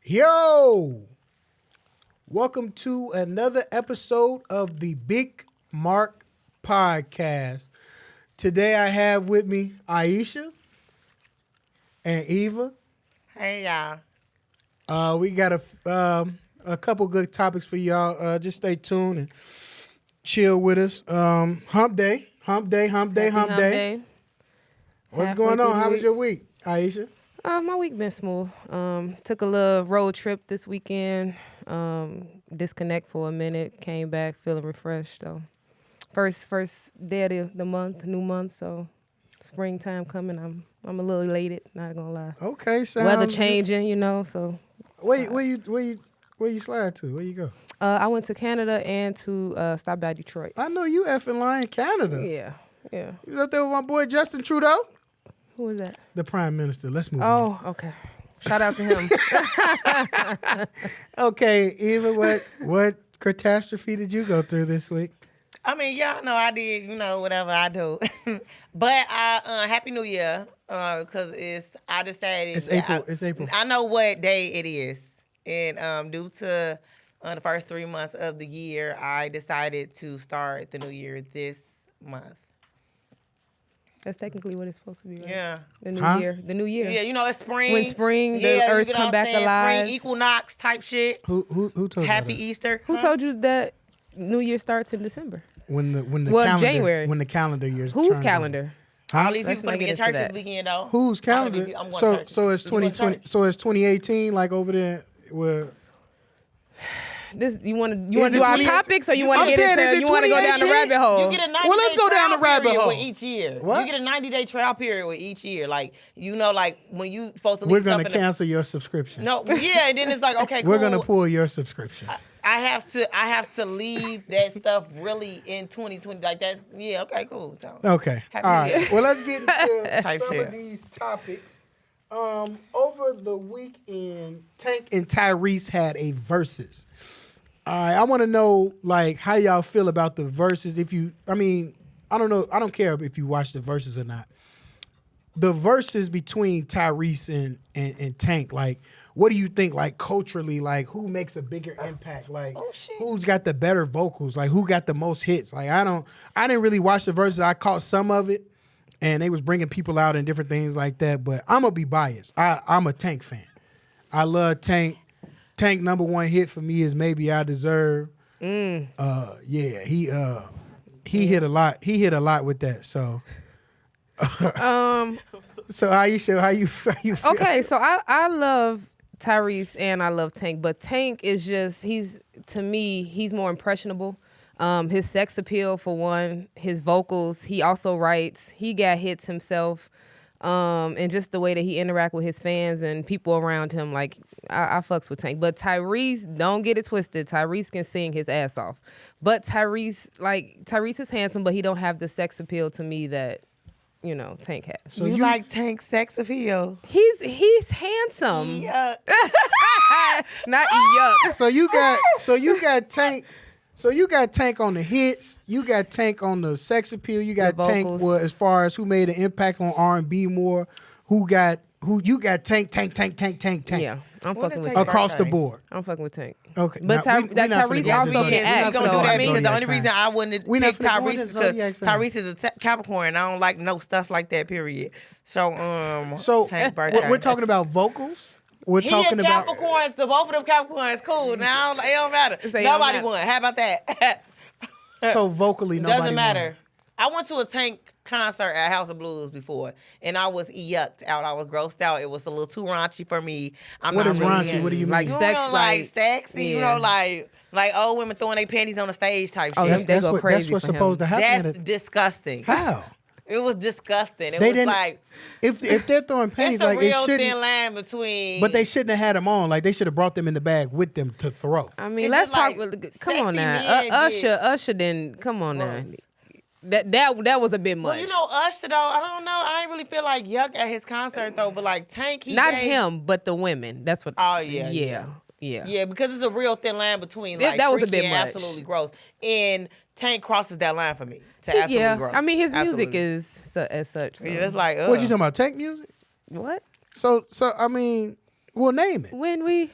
Yo! Welcome to another episode of the Big Mark Podcast. Today I have with me Aisha and Eva. Hey, y'all. We got a couple good topics for y'all. Just stay tuned and chill with us. Hump day. What's going on? How was your week, Aisha? My week been smooth. Took a little road trip this weekend. Disconnect for a minute. Came back feeling refreshed. So first day of the month, new month. So springtime coming. I'm a little elated. Not gonna lie. Okay, Weather changing, you know. So where you slide to? Where you go? I went to Canada and to stop by Detroit. I know you effing lying Canada. Yeah. You was up there with my boy Justin Trudeau. Who is that? The Prime Minister. Let's move on. Oh, okay. Shout out to him. Okay, Eva, what catastrophe did you go through this week? I mean, y'all know I did, whatever I do. But Happy New Year, because I decided. It's April. I know what day it is. And due to the first 3 months of the year, I decided to start the new year this month. That's technically what it's supposed to be, right? Yeah. The new year. The new year. Yeah, it's spring. When spring, the earth come back alive. Spring equinox type shit. Who told you Happy that? Easter. Who told you that New Year starts in December? When the Well, calendar, January. when the calendar years. Whose turns calendar? All these Let's people not finna be get in into church this that. weekend, though. Whose calendar? I'm going to church. So it's You going to 2020. church? So it's 2018, like over there. Where You want to Is do it our 28? topic, or you want I'm to saying, get is into? it You want to go down the 2018? rabbit hole? You get a 90 Well, let's go down the rabbit period hole. with each year. What? You get a 90-day trial period with each year. Like, like when you supposed to leave we're stuff gonna in the... cancel your subscription. No, yeah, and then it's like, okay, cool. We're gonna pull your subscription. I have to leave that stuff really in 2020. Like that's okay, cool. So, Okay. Happy All New Year. right. Well, let's get into Type some shit. of these topics. Over the weekend, Tank and Tyrese had a versus. All right. I want to know like how y'all feel about the versus. I don't know. I don't care if you watch the versus or not. The versus between Tyrese and Tank, like, what do you think, like, culturally, like, who makes a bigger impact? Like, who's got the better vocals? Like, who got the most hits? Like, I didn't really watch the versus. I caught some of it, and they was bringing people out and different things like that, but I'm going to be biased. I'm a Tank fan. I love Tank. Tank number one hit for me is Maybe I Deserve. He hit a lot. He hit a lot with that, so... So Aisha, how you feel? Okay, so I love Tyrese and I love Tank, but Tank is just to me he's more impressionable. His sex appeal for one, his vocals. He also writes. He got hits himself, and just the way that he interact with his fans and people around him. Like I fucks with Tank, but Tyrese, don't get it twisted. Tyrese can sing his ass off, but Tyrese is handsome, but he don't have the sex appeal to me that. Tank has. So you like Tank's sex appeal? He's handsome. Yeah. Not yuck. So you got Tank. So you got Tank on the hits. You got Tank on the sex appeal. You got The Tank vocals. as far as who made an impact on R&B more. You got Tank. Yeah, I'm What fucking is with Tank? Tank. Across the board. I'm fucking with Tank. Okay. But now, we not finna Tyrese go also into can act. We're gonna So do that I mean, because the only zodiac reason I wouldn't We not pick finna go Tyrese into is because zodiac sign. Tyrese is a Capricorn. I don't like no stuff like that. Period. So So Tank birthday. we're talking about vocals. We're He talking a about Capricorn, so both of them Capricorns cool. Now it don't matter. Say it don't Nobody matter. won. How about that? so vocally nobody Doesn't matter. won. I went to a Tank concert at House of Blues before, and I was yucked out. I was grossed out. It was a little too raunchy for me. I'm What not is really raunchy? in- What do you mean? Like You sex, know, like sexy. yeah. Like old women throwing their panties on the stage type Oh, shit. they go that's crazy what's for him. supposed to happen. That's disgusting. How? It was disgusting. It They was didn't- like If they're throwing pennies, it's a like it real thin shouldn't. line between. But they shouldn't have had them on. Like they should have brought them in the bag with them to throw. I mean, It's let's just talk. like Come on sexy now, men get- Usher didn't. Come on now. Gross. That was a bit much. Well, you know, Usher though, I don't know. I ain't really feel like yuck at his concert though. But like Tank, he Not gave- him, but the women. That's what. Oh yeah, yeah. Yeah, because it's a real thin line between like That was a freaky bit and much. absolutely gross. And Tank crosses that line for me to absolutely Yeah, gross. I mean his music Absolutely. is as such. So. Yeah, it's like What you talking about? Tank music? What? So I mean, well, name it. When we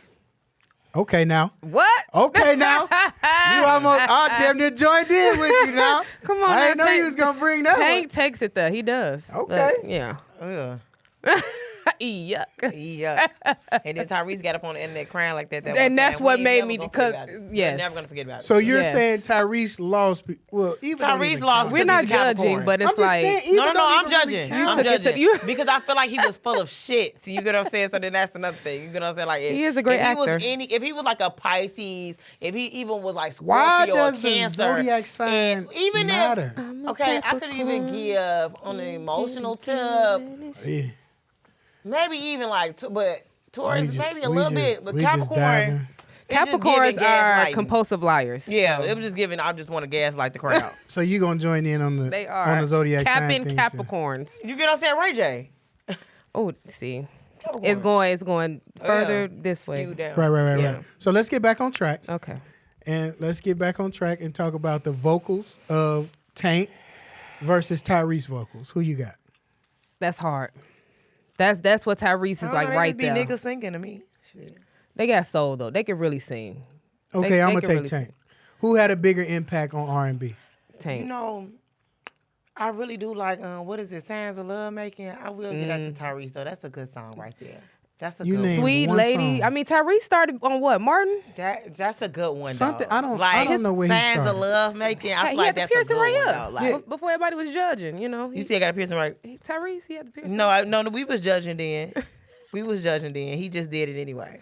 Okay, now. What? Okay, now. You almost, I damn near joined in with you now. Come on, I now, didn't know Tank- you was going to bring that Tank takes it there. He does. Okay. But, yeah. Ugh. Yuck. Yeah. And then Tyrese got up on the internet crying like that. And one that's time. what We ain't made never me- gonna because- forget about it. yes. We're never gonna forget about it. So you're Yes. saying Tyrese lost, well, even don't Tyrese even lost count. We're because not he's a Capricorn. judging, but I'm it's just like saying, even No, don't I'm even really judging. count. I'm took it to- judging you- because I feel like he was full of shit. So you get what I'm saying? So then that's another thing. You get what I'm saying? Like He is a great if he was actor. if he was like a Pisces, if he even was like Why Scorpio does or the Cancer, zodiac sign and even matter? if okay, I could even give on the emotional tip, Yeah. maybe even like, but Taurus We ju- maybe a we little ju- bit, but we just diving. Capricorn. it's just Capricorns giving are gaslighting. compulsive liars. Yeah, So it was just giving. I just want to gaslight the crowd. So you going to join in on the, they are on the zodiac capping sign thing, too. Capricorns. You get what I'm saying, Ray J? Oh, see, Capricorn. it's going Oh, further yeah. this way. Skew down. Right. Yeah. So let's get back on track. Okay. And let's get back on track and talk about the vocals of Tank versus Tyrese vocals. Who you got? That's hard. That's what Tyrese is like right be there. niggas singing to me. Shit. They got soul though. They can really sing. Okay, They I'm gonna can take really Tank. Who had a bigger impact on R&B? Tank. You know, I really do like what is it? Signs of Love Making. I will get out to Tyrese though. That's a good song right there. That's a You good named one. Sweet one lady. song. I mean, Tyrese started on what? Martin? That's a good one. Something- though. I don't like, know where he Signs started. of Love Making. I He feel like had the that's a piercing good right one. up. Though. Like, Yeah. Before everybody was judging, you know. you see, I got a piercing right. Tyrese, he had the piercing. No, we was judging then. We was judging then. He just did it anyway.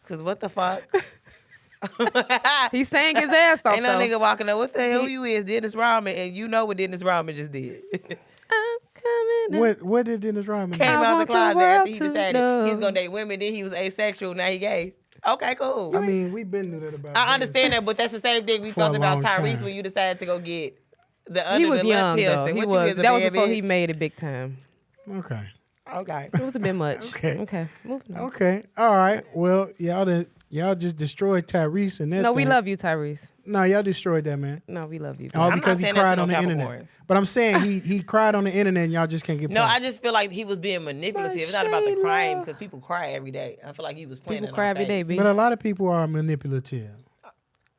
Cause what the fuck? He sang his ass off Ain't no though. nigga walking up. What the hell you is, Dennis Rodman, and you know what Dennis Rodman just did. I'm coming up. What did Dennis Rodman do? Came I out the want the closet world after he to decided know. he was gonna date women. Then he was asexual. Now he gay. Okay, cool. I mean, we've been through that about I Dennis. understand that, but that's the same thing we For a felt about long Tyrese time. when you decided to go get the under He was the lip young though. piercing. He What was. you is, a That was bad before he bitch? made it big time. Okay. Okay. It was a bit much. Okay. Okay. Moving on. Okay. All right. Well, y'all just destroyed Tyrese and that. No, we thing. love you, Tyrese. No, y'all destroyed that man. No, we love you. All I'm not because he saying that cried to on no the internet. Capricorns. But I'm saying he cried on the internet and y'all just can't get No, past I it. just feel like he was being manipulative. It's not about the crying because people cry every day. I feel like he was playing. People in cry our every day, face. B. But a lot of people are manipulative.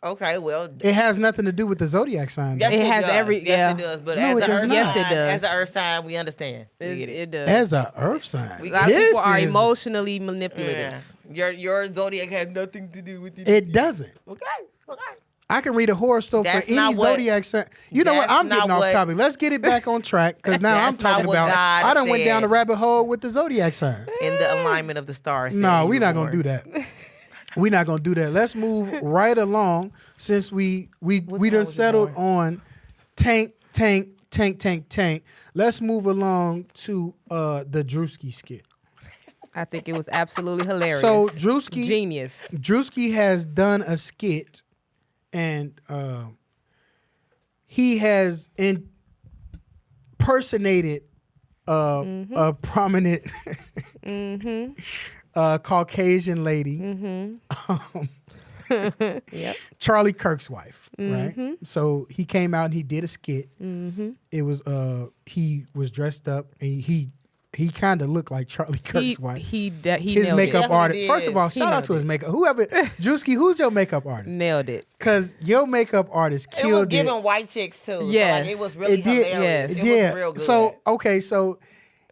Okay, well, It has nothing to do with the zodiac sign. though. yes, It has does. every- yes, yeah. it does. But No, as it an does earth not. Yes, it sign, does. as an earth sign, we understand. We get it. It does. As a earth sign. A lot of This people are is- emotionally manipulative. Yeah. Your zodiac has nothing to do with it. It doesn't. Okay. I can read a horror story That's for any not what- zodiac sign. You know what? that's I'm getting not off what- topic. Let's get it back on track because now I'm That's not talking what about. God I done went down the said. rabbit hole with the zodiac sign. In the alignment of the stars. No, we're not gonna do that. We're not gonna do that. Let's move right along since we done was your settled boy? on Tank. Let's move along to the Druski skit. I think it was absolutely hilarious. So Druski Genius. Druski has done a skit, and he has impersonated a prominent Caucasian lady, Yep. Charlie Kirk's wife, right? So he came out and he did a skit. It was he was dressed up and he kind of looked like Charlie Kirk's wife. He His nailed makeup Definitely artist. did. First of all, He shout out nailed to his it. makeup. Whoever, Druski, who's your makeup artist? Nailed it. Because your makeup artist It was killed it. giving white chicks too. So, Yes. like, it was really It did, hilarious. yes. It was real good. So okay, so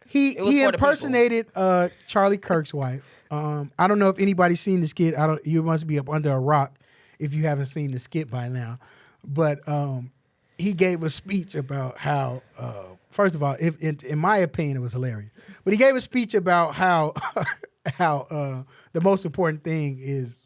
he It was for the impersonated Charlie Kirk's wife. I don't know if anybody's seen the skit. You must be up under a rock if you haven't seen the skit by now. But he gave a speech about how first of all, in my opinion, it was hilarious. But he gave a speech about how the most important thing is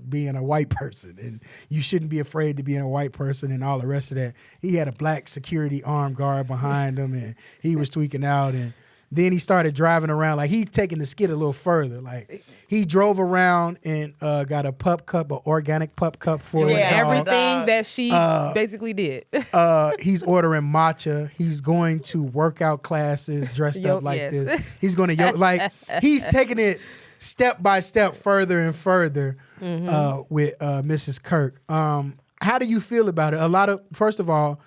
being a white person and you shouldn't be afraid to be a white person and all the rest of that. He had a black security armed guard behind him and he was tweaking out, and then he started driving around like he's taking the skit a little further. Like he drove around and got a pup cup, an organic pup cup for his Yeah, dog. Everything that she basically did. He's ordering matcha. He's going to workout classes dressed up like yes. this. He's going to like he's taking it step by step further and further with Mrs. Kirk. How do you feel about it? First of all,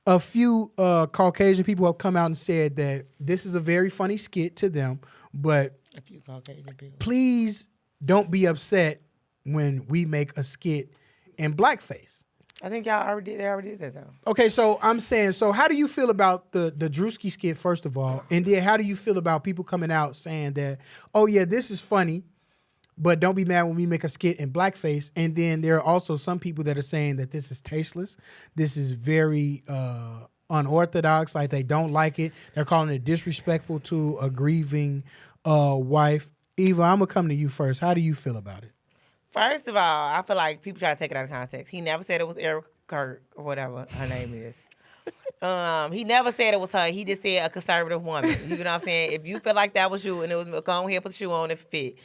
a few Caucasian people have come out and said that this is a very funny skit to them, but a few Caucasian people. please don't be upset when we make a skit in blackface? I think y'all already did that though. Okay, so I'm saying, so how do you feel about the Druski skit, first of all? And then how do you feel about people coming out saying that, oh yeah, this is funny, but don't be mad when we make a skit in blackface? And then there are also some people that are saying that this is tasteless. This is very unorthodox, like they don't like it. They're calling it disrespectful to a grieving wife. Eva, I'm going to come to you first. How do you feel about it? First of all, I feel like people try to take it out of context. He never said it was Eric Kirk or whatever her name is. He never said it was her. He just said a conservative woman. You know what I'm saying? If you feel like that was you and it was, go ahead, put the shoe on if it fit.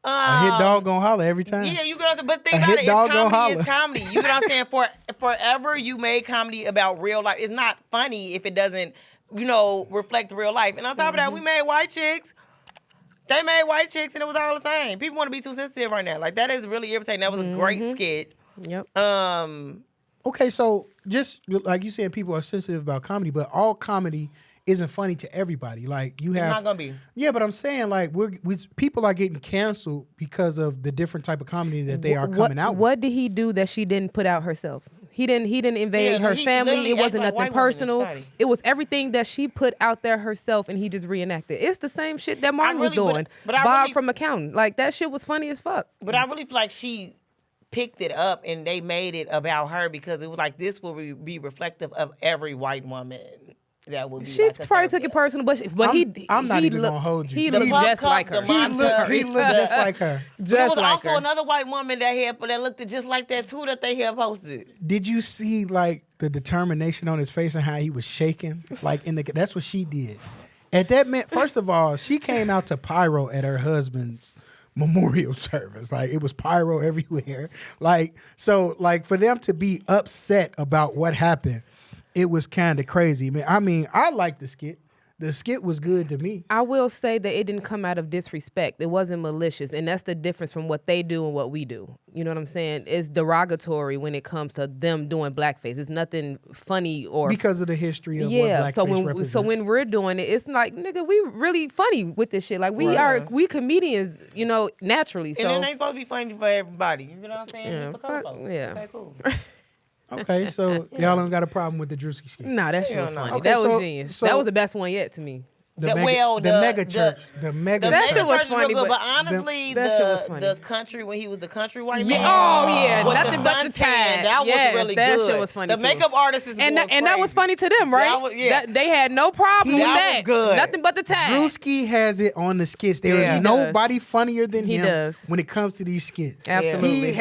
A hit dog gonna holler every time. Yeah, you gonna. But think about it. It's comedy. You know what I'm saying? Forever, you made comedy about real life. It's not funny if it doesn't, reflect real life. And on top of that, we made white chicks. They made white chicks, and it was all the same. People want to be too sensitive right now. Like, that is really irritating. That was a great skit. Yep. Okay, so just like you said, people are sensitive about comedy, but all comedy isn't funny to everybody. Like, you have, it's not gonna be. Yeah, but I'm saying, like, people are getting canceled because of the different type of comedy that they are coming out with. What did he do that she didn't put out herself? He didn't invade her family. It wasn't nothing personal. It was everything that she put out there herself, and he just reenacted. It's the same shit that Martin was doing. Bob from Accounting. Like, that shit was funny as fuck. But I really feel like she picked it up and they made it about her because it was like, this will be reflective of every white woman. That would be. She probably took it personal, but I'm not even gonna hold you. He looked just like her. He looked just like her. There was also another white woman that looked just like that too that they had posted. Did you see like the determination on his face and how he was shaking? Like that's what she did. At that first of all, she came out to pyro at her husband's memorial service. Like, it was pyro everywhere. Like, so like for them to be upset about what happened, it was kind of crazy, man. I mean, I liked the skit. The skit was good to me. I will say that it didn't come out of disrespect. It wasn't malicious. And that's the difference from what they do and what we do. You know what I'm saying? It's derogatory when it comes to them doing blackface. It's nothing funny or... Because of the history of what blackface represents. So when we're doing it, it's like, nigga, we really funny with this shit. Like, we comedians, naturally. So. And it ain't supposed to be funny for everybody. You know what I'm saying? Yeah. Okay, cool. Okay, so y'all don't got a problem with the Druski skit? Nah, that shit was funny. Okay, that was genius. That was the best one yet to me. The mega church. That shit was funny, but honestly, the country when he was the country white man. Oh yeah, with nothing but the tie. That was really that good. Shit was funny. The makeup artist is and that was funny to them, right? They had no problem with that. Was good. Nothing but the tie. Druski has it on the skits. There is nobody funnier than him when it comes to these skits. Absolutely.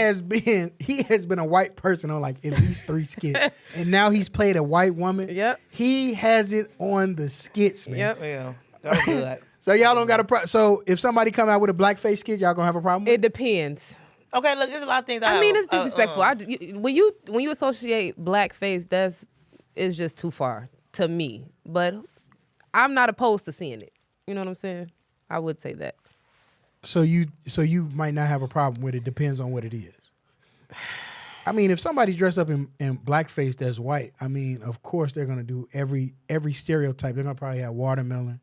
He has been a white person on like at least 3 skits, and now he's played a white woman. Yep. He has it on the skits, man. Yep. Yeah. That was good. So y'all don't got a problem. So if somebody come out with a blackface skit, y'all gonna have a problem with it? It depends. Okay, look, there's a lot of things. I mean, it's disrespectful. When you associate blackface, it's just too far to me. But I'm not opposed to seeing it. You know what I'm saying? I would say that. So you might not have a problem with it. Depends on what it is. I mean, if somebody dressed up in blackface that's white, I mean, of course they're gonna do every stereotype. They're gonna probably have watermelon.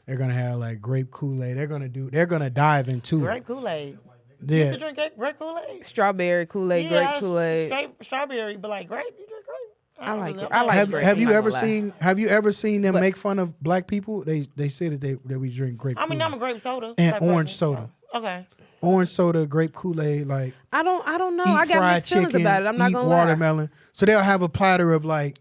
They're gonna have like grape Kool-Aid. They're gonna dive into grape Kool-Aid. Yeah. You used to drink grape Kool-Aid? Strawberry Kool-Aid, grape Kool-Aid. Strawberry, but like grape, you drink grape? I like it. I like grape. Have you ever seen them make fun of black people? They say that we drink grape Kool-Aid. I mean, I'm a grape soda. And orange soda. Okay. Orange soda, grape Kool-Aid, like I don't know. Eat I got fried mixed feelings chicken, about it. I'm not eat gonna watermelon. So they'll have a platter of like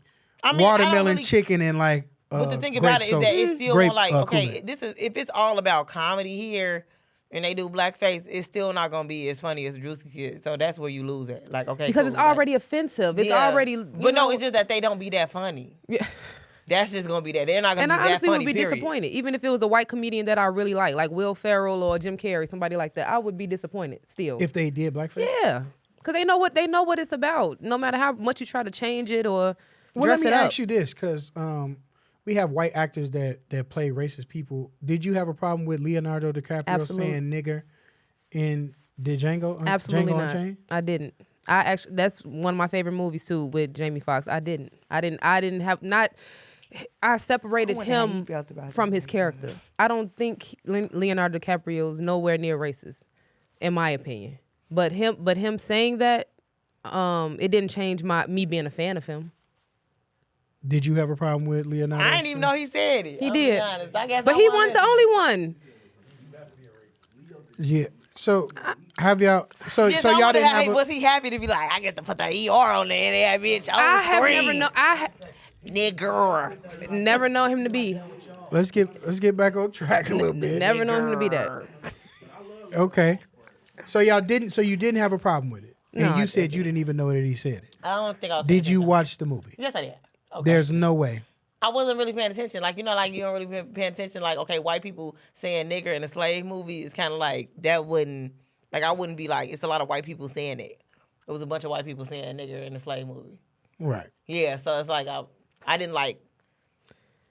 watermelon chicken and like but the thing about it is that it's still like okay, if it's all about comedy here and they do blackface, it's still not gonna be as funny as Druski kid. So that's where you lose it. Like okay, because it's already offensive. It's already no, it's just that they don't be that funny. Yeah. That's just gonna be that. They're not gonna be that funny. And I honestly would be disappointed, even if it was a white comedian that I really like Will Ferrell or Jim Carrey, somebody like that. I would be disappointed still. If they did blackface? Yeah, because they know what it's about. No matter how much you try to change it or dress it up. Let me ask you this, because we have white actors that play racist people. Did you have a problem with Leonardo DiCaprio saying nigger in Django? Absolutely Django not. Unchained? I didn't. That's one of my favorite movies too with Jamie Foxx. I didn't have not. I separated him from his character. I don't think Leonardo DiCaprio is nowhere near racist, in my opinion. But him saying that, it didn't change me being a fan of him. Did you have a problem with Leonardo? I didn't even know he said it. He did. I guess But he wasn't the only one. Yeah. So have y'all? So Yeah, y'all didn't have. Was he happy to be like, I get to put the ER on there and that bitch on I the have screen. never known. Nigger. Never known him to be. Let's get back on track a little bit. Never known him to be that. Okay. So y'all didn't. So you didn't have a problem with it, and No, you I said you didn't even know that he said it. I don't think I was. Did you watch the movie? Yes, I did. Okay. There's no way. I wasn't really paying attention. Like, you know, like you don't really pay attention. Like, okay, white people saying nigger in a slave movie is kind of like, that wouldn't, like, I wouldn't be like, it's a lot of white people saying it. It was a bunch of white people saying nigger in a slave movie. Right. Yeah, so it's like, I didn't like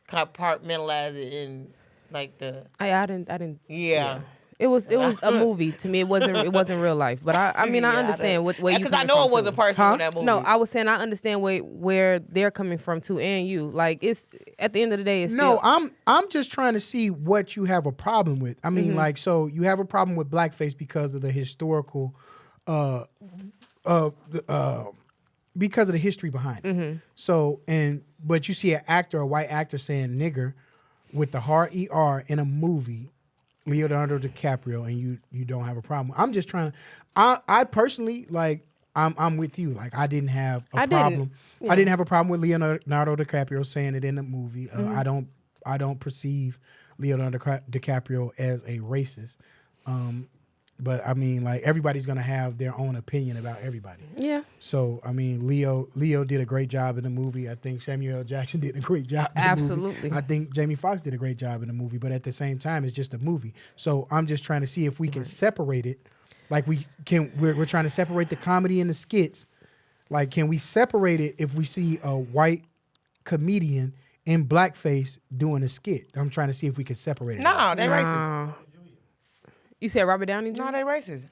compartmentalize it in like the. I didn't. Yeah. It was a movie to me. It wasn't real life. But I mean, I understand where you. Because I know it was a person in that movie. No, I was saying I understand where they're coming from too, and you. Like, it's at the end of the day, it's No, still, I'm just trying to see what you have a problem with. I mean, like, so you have a problem with blackface because of the historical, because of the history behind it. So, but you see a white actor saying nigger with the hard ER in a movie, Leonardo DiCaprio, and you don't have a problem. I'm just trying to. I personally, like, I'm with you. Like, I didn't have a problem. I didn't have a problem with Leonardo DiCaprio saying it in the movie. I don't perceive Leonardo DiCaprio as a racist. But I mean, like, everybody's gonna have their own opinion about everybody. Yeah. So I mean, Leo did a great job in the movie. I think Samuel L. Jackson did a great job in the movie. Absolutely. I think Jamie Foxx did a great job in the movie. But at the same time, it's just a movie. So I'm just trying to see if we can separate it. Like, we're trying to separate the comedy and the skits. Like, can we separate it if we see a white comedian in blackface doing a skit? I'm trying to see if we can separate it. No, they racist. You said Robert Downey Jr.? No, they racist.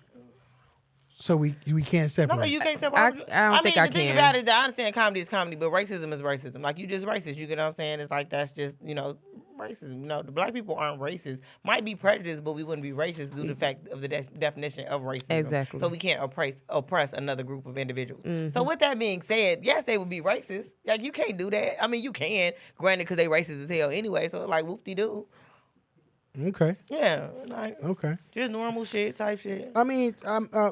So we can't separate. No, you can't separate. I don't think I the thing can. about it is that I understand comedy is comedy, but racism is racism. Like, you just racist. You get what I'm saying? It's like, that's just, racism. No, the black people aren't racist. Might be prejudiced, but we wouldn't be racist due to the fact of the definition of racism. Exactly. So we can't oppress another group of individuals. So with that being said, yes, they would be racist. Like, you can't do that. I mean, you can, granted, because they racist as hell anyway. So like, whoop-de-doo. Okay. Yeah, like, Okay. just normal shit, type shit. I mean,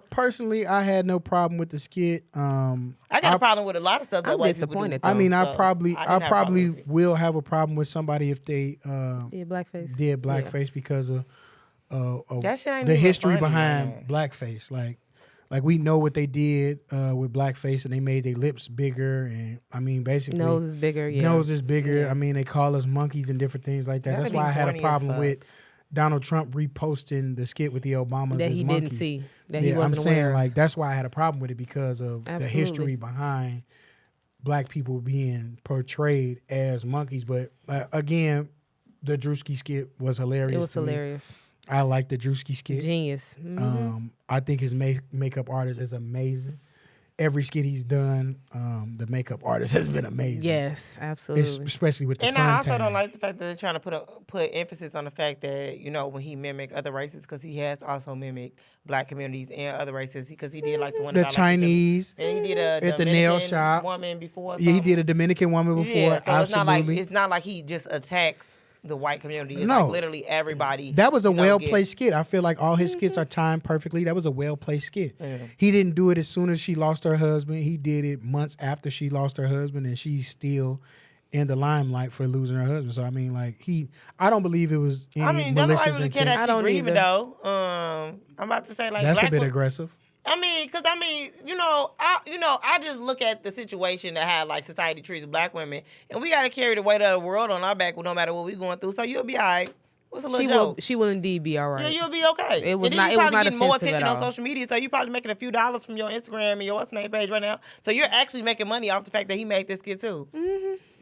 personally, I had no problem with the skit. I got a problem with a lot of stuff that I'm white people do. disappointed, I mean, So, I probably didn't have a problem with it. will have a problem with somebody if they Did blackface. did blackface because of That shit ain't the even history funny, behind man. blackface. Like we know what they did with blackface, and they made their lips bigger, and I mean, basically Nose is bigger. Yeah. nose is bigger. Yeah. I mean, they call us monkeys and different things like that. That'd That's be why I had a corny as problem fuck. with Donald Trump reposting the skit with the Obamas That as he monkeys. didn't see. That he I'm wasn't saying, aware. like, that's why I had a problem with it, because of the Absolutely. history behind black people being portrayed as monkeys. But again, the Druski skit was hilarious. It was to me. hilarious. I like the Druski skit. Genius. I think his makeup artist is amazing. Every skit he's done, the makeup artist has been amazing. Yes, absolutely. Especially with the And I also suntan. don't like the fact that they're trying to put emphasis on the fact that, when he mimicked other races, because he has also mimicked black communities and other races, because he did like the one the about, Chinese. Like, and he did a at the nail Dominican shop. woman before. Yeah, he did a Dominican woman before. Yeah, so Absolutely. it's not like he just attacks the white community. It's No. like literally everybody. That was a well gets- placed skit. I feel like all his skits are timed perfectly. That was a well placed skit. He didn't do it as soon as she lost her husband. He did it months after she lost her husband, and she's still in the limelight for losing her husband. So I mean, like, I don't believe it was any I mean, don't nobody malicious really care intent. that I she don't grieving either. though. I'm about to say, like, That's a black bit women- aggressive. I just look at the situation that how like society treats black women, and we gotta carry the weight of the world on our back, no matter what we going through. So you'll be all right. What's a little joke? She will indeed be all right. Yeah, you'll be okay. It was and then not- you it was probably not getting more offensive attention at on all. social media, so you're probably making a few dollars from your Instagram and your what's name page right now. So you're actually making money off the fact that he made this kid too.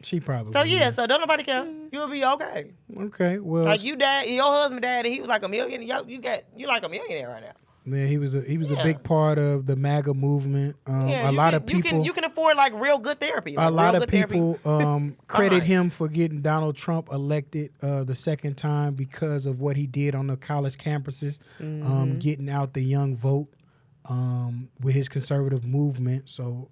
She probably. So yeah, so don't nobody care. You'll be okay. Okay. Well, Like your husband dad, and he was like a millionaire. You like a millionaire right now. man, he was a Yeah. big part of the MAGA movement. Yeah, a lot of people. you can afford like real good therapy. Like, a lot real of good therapy. people credit Fine. him for getting Donald Trump elected the second time because of what he did on the college campuses, getting out the young vote. with his conservative movement. So,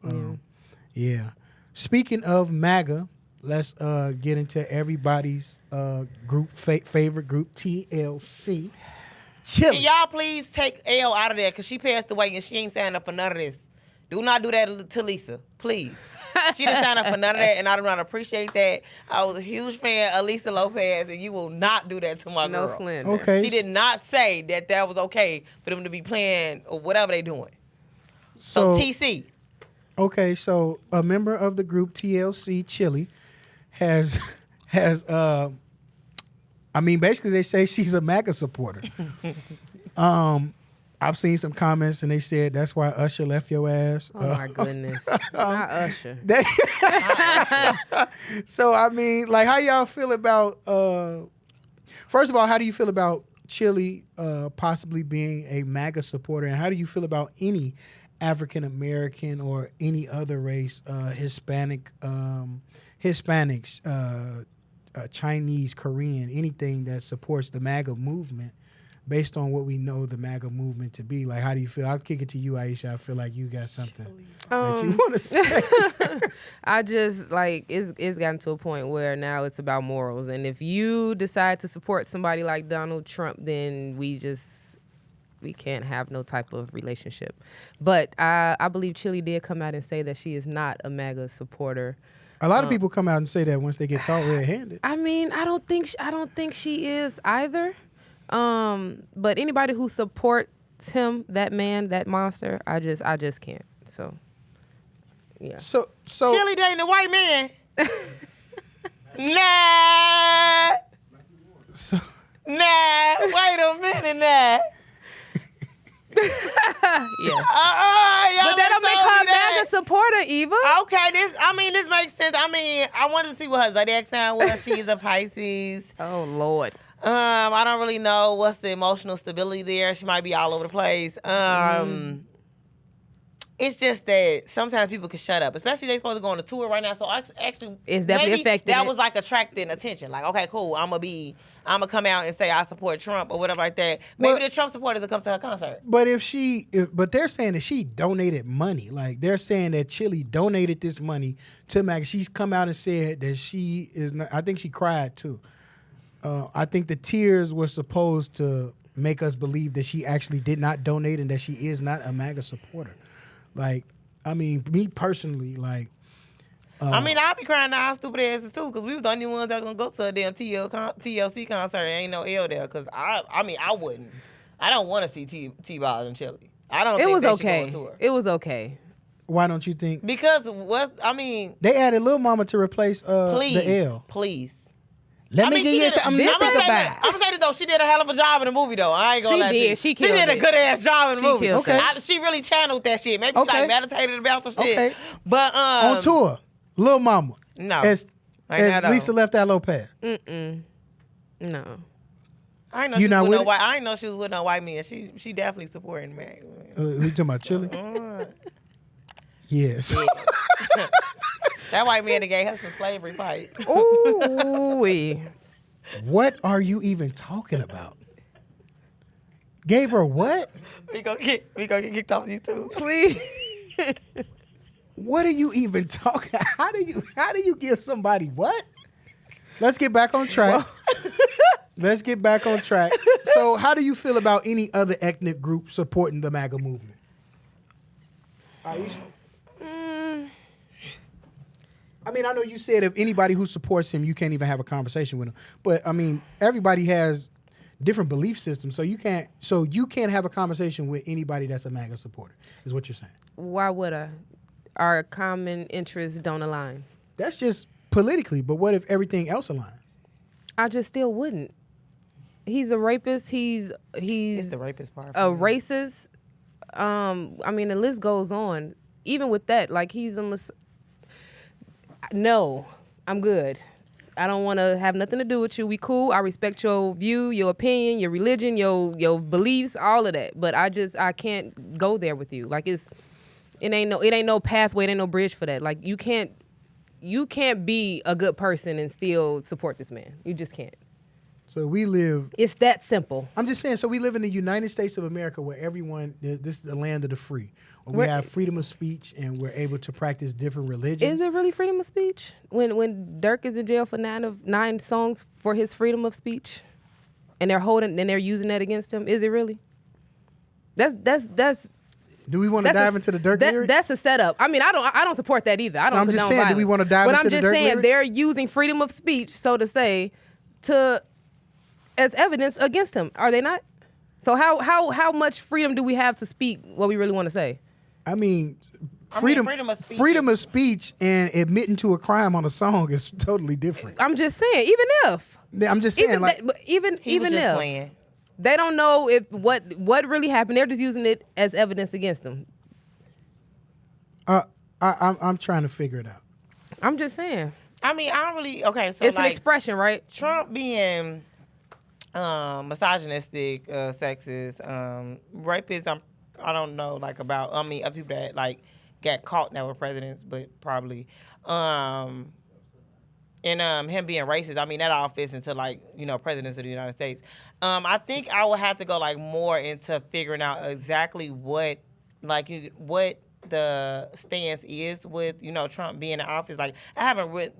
yeah. Speaking of MAGA, let's get into everybody's favorite group, TLC. Chili. Can y'all please take L out of there because she passed away and she ain't signed up for none of this. Do not do that to Lisa, please. She didn't sign up for none of that, and I do not appreciate that. I was a huge fan of Lisa Lopez, and you will not do that to my girl. No slander. Okay. She did not say that was okay for them to be playing or whatever they doing. So TC. Okay, so a member of the group TLC, Chili, has basically they say she's a MAGA supporter. I've seen some comments and they said that's why Usher left your ass. Oh my goodness. Not Usher. So like how y'all feel about first of all, how do you feel about Chili possibly being a MAGA supporter, and how do you feel about any African American or any other race, Hispanics, Chinese, Korean, anything that supports the MAGA movement? Based on what we know the MAGA movement to be, like, how do you feel? I'll kick it to you, Aisha. I feel like you got something that you want to say. I just, like, it's gotten to a point where now it's about morals. And if you decide to support somebody like Donald Trump, then we can't have no type of relationship. But I believe Chili did come out and say that she is not a MAGA supporter. A lot of people come out and say that once they get caught red-handed. I mean, I don't think she is either. But anybody who supports him, that man, that monster, I just can't. So, yeah. So Chili dating a white man. Nah. So, nah. Wait a minute, nah. Yes. But that don't make her a MAGA supporter, Eva. Okay, this makes sense. I wanted to see what her zodiac sign was. She's a Pisces. Oh Lord. I don't really know what's the emotional stability there. She might be all over the place. It's just that sometimes people can shut up, especially they supposed to go on a tour right now. So actually, it's definitely affected. That was like attracting attention. Like, okay, cool. I'm gonna come out and say I support Trump or whatever like that. Maybe the Trump supporters will come to her concert. But but they're saying that she donated money. Like, they're saying that Chili donated this money to MAGA. She's come out and said that she is not. I think she cried too. I think the tears were supposed to make us believe that she actually did not donate and that she is not a MAGA supporter. Like, me personally, like... I'll be crying to our stupid asses too, because we was the only ones that was going to go to a damn TLC concert and ain't no L there, because I wouldn't. I don't want to see T-Balls and Chili. I don't think they should go on tour. It was okay. Why don't you think? Because they added Lil Mama to replace the L. Please. Let me give you something to think about. I'm gonna say this though, she did a hell of a job in the movie though. I ain't gonna lie to you. She killed it. She did a good ass job in the movie. Okay. She really channeled that shit. Maybe she like meditated about the shit. Okay. But on tour, Lil Mama. No. As Lisa left that Lopez. No. I ain't know she was with no white man. She definitely supporting me. We talking about Chili? Yes. Yeah. That white man that gave her some slavery fight. Ooh. What are you even talking about? Gave her what? We gonna get kicked off YouTube. Please. What are you even talking? How do you give somebody what? Let's get back on track. Let's get back on track. So, how do you feel about any other ethnic group supporting the MAGA movement? Aisha? I know you said if anybody who supports him, you can't even have a conversation with him. But everybody has different belief systems, so you can't have a conversation with anybody that's a MAGA supporter, is what you're saying. Why would I? Our common interests don't align. That's just politically, but what if everything else aligns? I just still wouldn't. He's a rapist. He's the rapist part. A racist. The list goes on. Even with that, like he's a no, I'm good. I don't want to have nothing to do with you. We cool. I respect your view, your opinion, your religion, your beliefs, all of that. But I can't go there with you. Like it ain't no pathway, it ain't no bridge for that. Like you can't be a good person and still support this man. You just can't. So we live. It's that simple. I'm just saying. So we live in the United States of America, where everyone. This is the land of the free. Where we have freedom of speech, and we're able to practice different religions. Is it really freedom of speech when Dirk is in jail for 9 songs for his freedom of speech, and they're using that against him? Is it really? That's. Do we want to dive into the Dirk lyrics? That's a setup. I mean, I don't support that either. I don't. I'm just saying. Do we want to dive into the Dirk lyrics? But I'm just saying they're using freedom of speech, so to say, as evidence against him. Are they not? So how much freedom do we have to speak what we really want to say? I mean, freedom of speech and admitting to a crime on a song is totally different. I'm just saying, even if. I'm just saying, even if playing. They don't know if what really happened. They're just using it as evidence against them. I'm trying to figure it out. I'm just saying. I mean, I don't really. Okay, so it's an expression, right? Trump being misogynistic, sexist, rapist. I don't know, like about. I mean, other people that like got caught that were presidents, but probably. And him being racist. I mean, that all fits into like presidents of the United States. I think I would have to go like more into figuring out exactly what the stance is with Trump being in office. Like I haven't we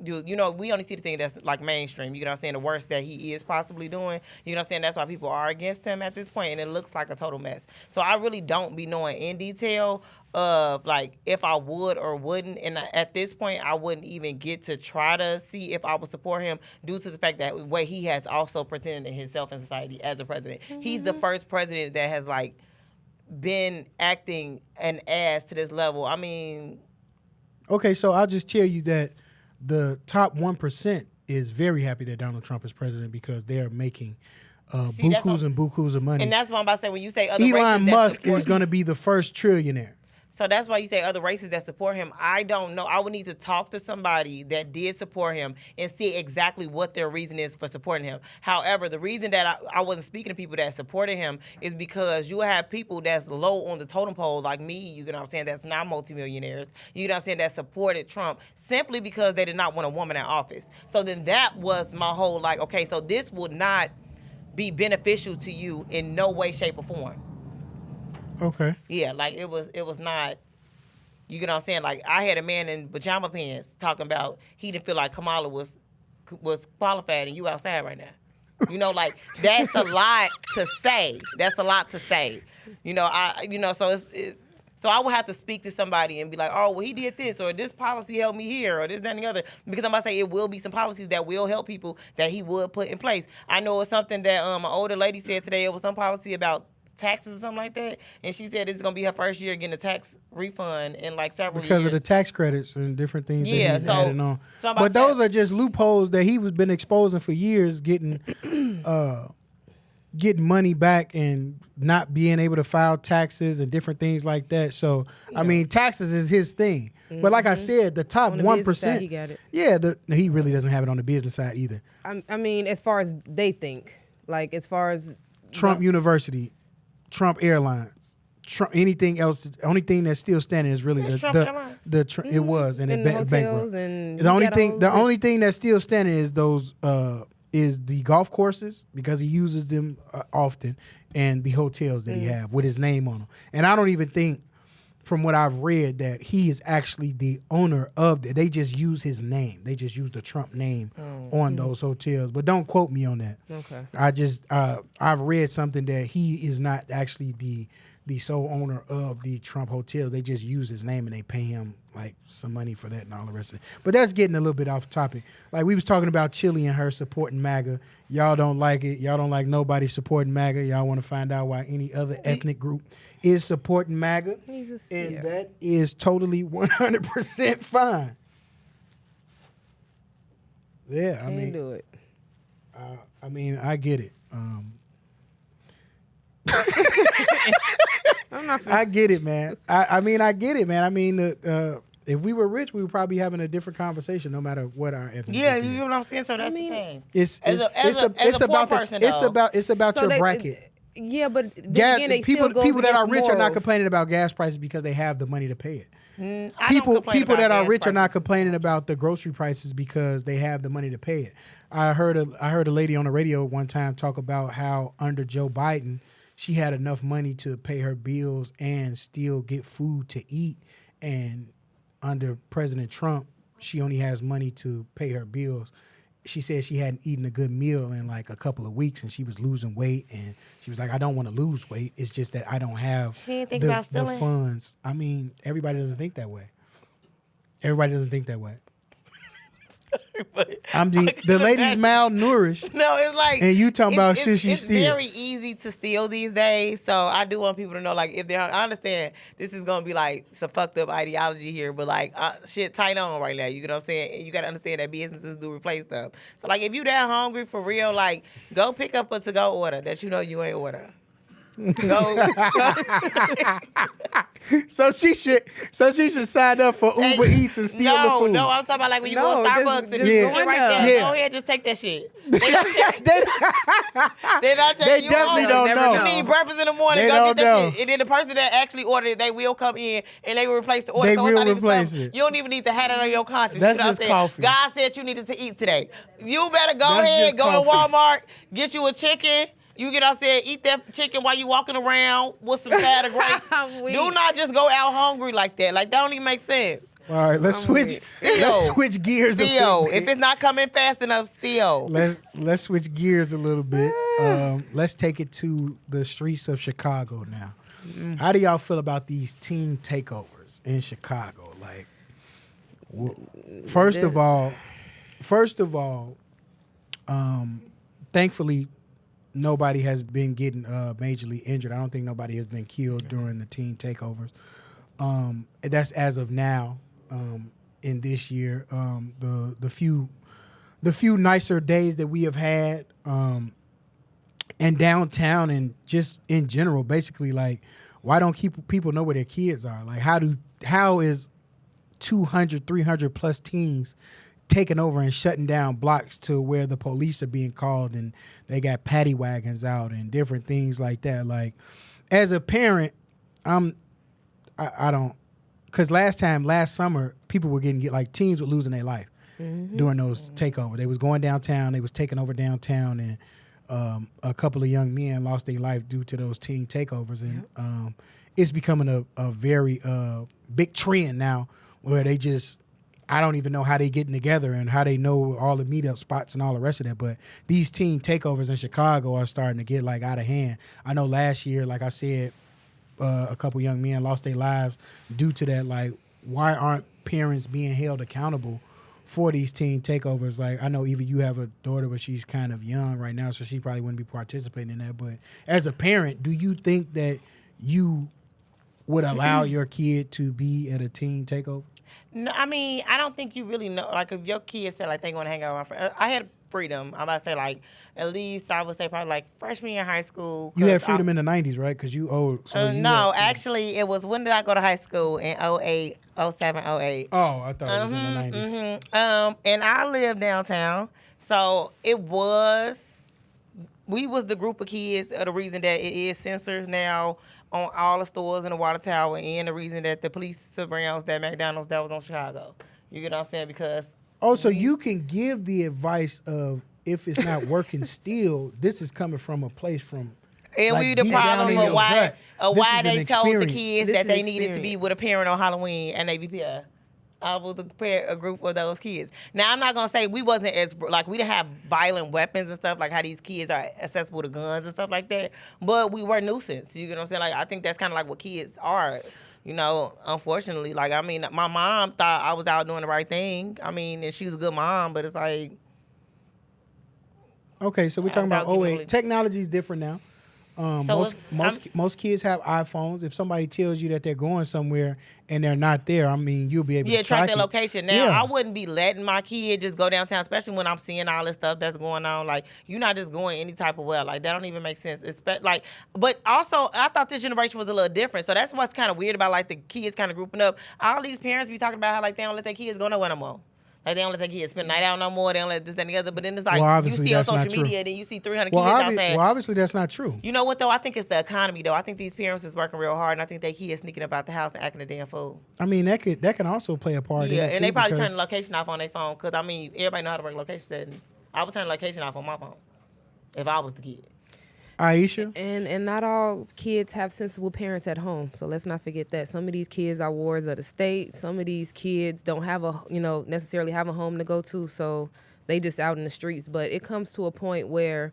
only see the thing that's like mainstream. You know what I'm saying? The worst that he is possibly doing. You know what I'm saying? That's why people are against him at this point, and it looks like a total mess. So I really don't be knowing in detail of like if I would or wouldn't, and at this point I wouldn't even get to try to see if I would support him due to the fact that way he has also presented himself in society as a president. Mm-hmm. He's the first president that has like been acting an ass to this level. I mean, okay, so I'll just tell you that the top 1% is very happy that Donald Trump is president because they are making bukus and bukus of money. And that's what I'm about to say. When you say other Elon Musk is going to be the first trillionaire. So that's why you say other races that support him. I don't know. I would need to talk to somebody that did support him and see exactly what their reason is for supporting him. However, the reason that I wasn't speaking to people that supported him is because you have people that's low on the totem pole like me, you know what I'm saying, that's not multimillionaires, you know what I'm saying, that supported Trump simply because they did not want a woman in office. So then that was my whole like, okay, so this would not be beneficial to you in no way, shape, or form. Okay. Yeah, like it was not, you know what I'm saying? Like I had a man in pajama pants talking about he didn't feel like Kamala was qualified and you outside right now. Like that's a lot to say. That's a lot to say. So I would have to speak to somebody and be like, oh, well, he did this, or this policy helped me here, or this, that, and the other. Because I'm about to say it will be some policies that will help people that he would put in place. I know it's something that an older lady said today. It was some policy about taxes or something like that, and she said it's gonna be her first year getting a tax refund in like several years because of the tax credits and different things that he's adding on. But those are just loopholes that he was been exposing for years, getting money back and not being able to file taxes and different things like that. So I mean, taxes is his thing. Mm-hmm. But like I said, the top 1%, he got it. Yeah, he really doesn't have it on the business side either. I mean, as far as they think, like as far as Trump University, Trump Airlines, Trump anything else. The only thing that's still standing is really it was and it bankrupt. The only thing that's still standing is those is the golf courses because he uses them often, and the hotels that he have with his name on them. And I don't even think, from what I've read, that he is actually the owner of that. They just use his name. They just use the Trump name on those hotels. But don't quote me on that. Okay. I've read something that he is not actually the sole owner of the Trump hotels. They just use his name and they pay him like some money for that and all the rest of it. But that's getting a little bit off topic. Like we was talking about Chili and her supporting MAGA. Y'all don't like it. Y'all don't like nobody supporting MAGA. Y'all want to find out why any other ethnic group is supporting MAGA. And that is totally 100% fine. Yeah, I mean, do it. I get it. I get it, man. I get it, man. I mean, if we were rich, we would probably be having a different conversation, no matter what our ethnic. Yeah, you know what I'm saying. So that's the thing. It's about your bracket. Yeah, but then Gas, again, they people still goes people that are against rich are not morals. complaining about gas prices because they have the money to pay it. I don't complain People about that are gas rich are not prices. complaining about the grocery prices because they have the money to pay it. I heard a lady on the radio one time talk about how under Joe Biden, she had enough money to pay her bills and still get food to eat, and under President Trump, she only has money to pay her bills. She said she hadn't eaten a good meal in like a couple of weeks, and she was losing weight, and she was like, I don't want to lose weight. It's just that I don't have She didn't think the about stealing? funds. I mean, everybody doesn't think that way. Everybody doesn't think that way. But The lady's malnourished, no, it's like, and you talking about shit she it's steal. very easy to steal these days. So I do want people to know, like, if they're, I understand this is gonna be like some fucked up ideology here, but like shit tight on right now. You know what I'm saying? And you gotta understand that businesses do replace stuff. So like, if you that hungry for real, like, go pick up a to-go order that you know you ain't order. Go. So she should sign up for Uber Eats and steal the food. No, I'm talking about like when you No, go to Starbucks just and go you in shit right there. there. Yeah. Go ahead, just take that shit. they They not they you definitely hungry. don't never know. You need breakfast in the morning. They Go don't get that know. shit. And then the person that actually ordered it, they will come in and they will replace the order. They so it's will not even replace something- it. You don't even need to have it on your conscience. That's You know what just I'm saying? coffee. God said you needed to eat today. You better go That's ahead, just go to coffee. Walmart, get you a chicken. You get out there, eat that chicken while you walking around with some pad of grapes. I'm weak. Do not just go out hungry like that. Like, that don't even make sense. All right, let's I'm switch. weak. Let's Still. switch gears. A Still, little bit. if it's not coming fast enough, still. Let's switch gears a little bit. Let's take it to the streets of Chicago now. How do y'all feel about these teen takeovers in Chicago? Like, first of all, thankfully, nobody has been getting majorly injured. I don't think nobody has been killed during the teen takeovers. That's as of now. In this year, the few nicer days that we have had, and downtown and just in general, basically, like, why don't people know where their kids are? Like, how is 200, 300 plus teens taking over and shutting down blocks to where the police are being called and they got paddy wagons out and different things like that? Like, as a parent, I don't, because last summer, people were getting, like, teens were losing their life during those takeovers. They was going downtown, they was taking over downtown, and a couple of young men lost their life due to those teen takeovers. And it's becoming a very big trend now where they just, I don't even know how they getting together and how they know all the meetup spots and all the rest of that. But these teen takeovers in Chicago are starting to get, like, out of hand. I know last year, like I said, a couple young men lost their lives due to that. Like, why aren't parents being held accountable for these teen takeovers? Like, I know even you have a daughter, but she's kind of young right now, so she probably wouldn't be participating in that. But as a parent, do you think that you would allow your kid to be at a teen takeover? No, I mean, I don't think you really know. Like, if your kids said, like, they want to hang out with my friends, I had freedom. I'm about to say, like, at least I would say probably, like, freshman year in high school. You had freedom in the 90s, right? Because you old. So you no, had freedom. actually, it was, when did I go to high school? In 08, 07, 08. Oh, I thought it was in the 90s. And I lived downtown. So we was the group of kids, the reason that it is sensors now on all the stores in the water tower, and the reason that the police surveillance that McDonald's that was on Chicago. You get what I'm saying? Because also, you can give the advice of, if it's not working still, this is coming from a place from, and like, we the deep down problem in of your why gut. This is they an told the experience. kids This that is they needed to be experience. with a parent on Halloween and they be PI. I was a group of those kids. Now, I'm not going to say we wasn't as, like, we didn't have violent weapons and stuff, like how these kids are accessible to guns and stuff like that, but we were nuisance. You get what I'm saying? Like, I think that's kind of like what kids are, you know, unfortunately. Like, I mean, my mom thought I was out doing the right thing. I mean, and she was a good mom, but it's like. Okay, so we're talking about Without 08. giving- Technology is different now. So Most kids have iPhones. If somebody tells you that they're going somewhere and they're not there, I mean, you'll be able to track track their it. location. Now, Yeah. I wouldn't be letting my kid just go downtown, especially when I'm seeing all this stuff that's going on. Like, you're not just going any type of way. Like, that don't even make sense. But also, I thought this generation was a little different. So that's what's kind of weird about, like, the kids kind of grouping up. All these parents be talking about how, like, they don't let their kids go nowhere no more. Like, they don't let their kids spend the night out no more. They don't let this, that, and the other. But then it's like, Well, you obviously see on that's not social true. media, then you see 300 kids outside. Well, obviously that's not true. You know what, though? I think it's the economy, though. I think these parents is working real hard, and I think they kids sneaking about the house and acting a damn fool. I mean, that can also play a part in it, And they too, probably because- turn the location off on their phone. Because, I mean, everybody know how to work location settings. I would turn the location off on my phone if I was the kid. Aisha? And not all kids have sensible parents at home. So let's not forget that. Some of these kids are wards of the state. Some of these kids don't have necessarily have a home to go to. So they just out in the streets. But it comes to a point where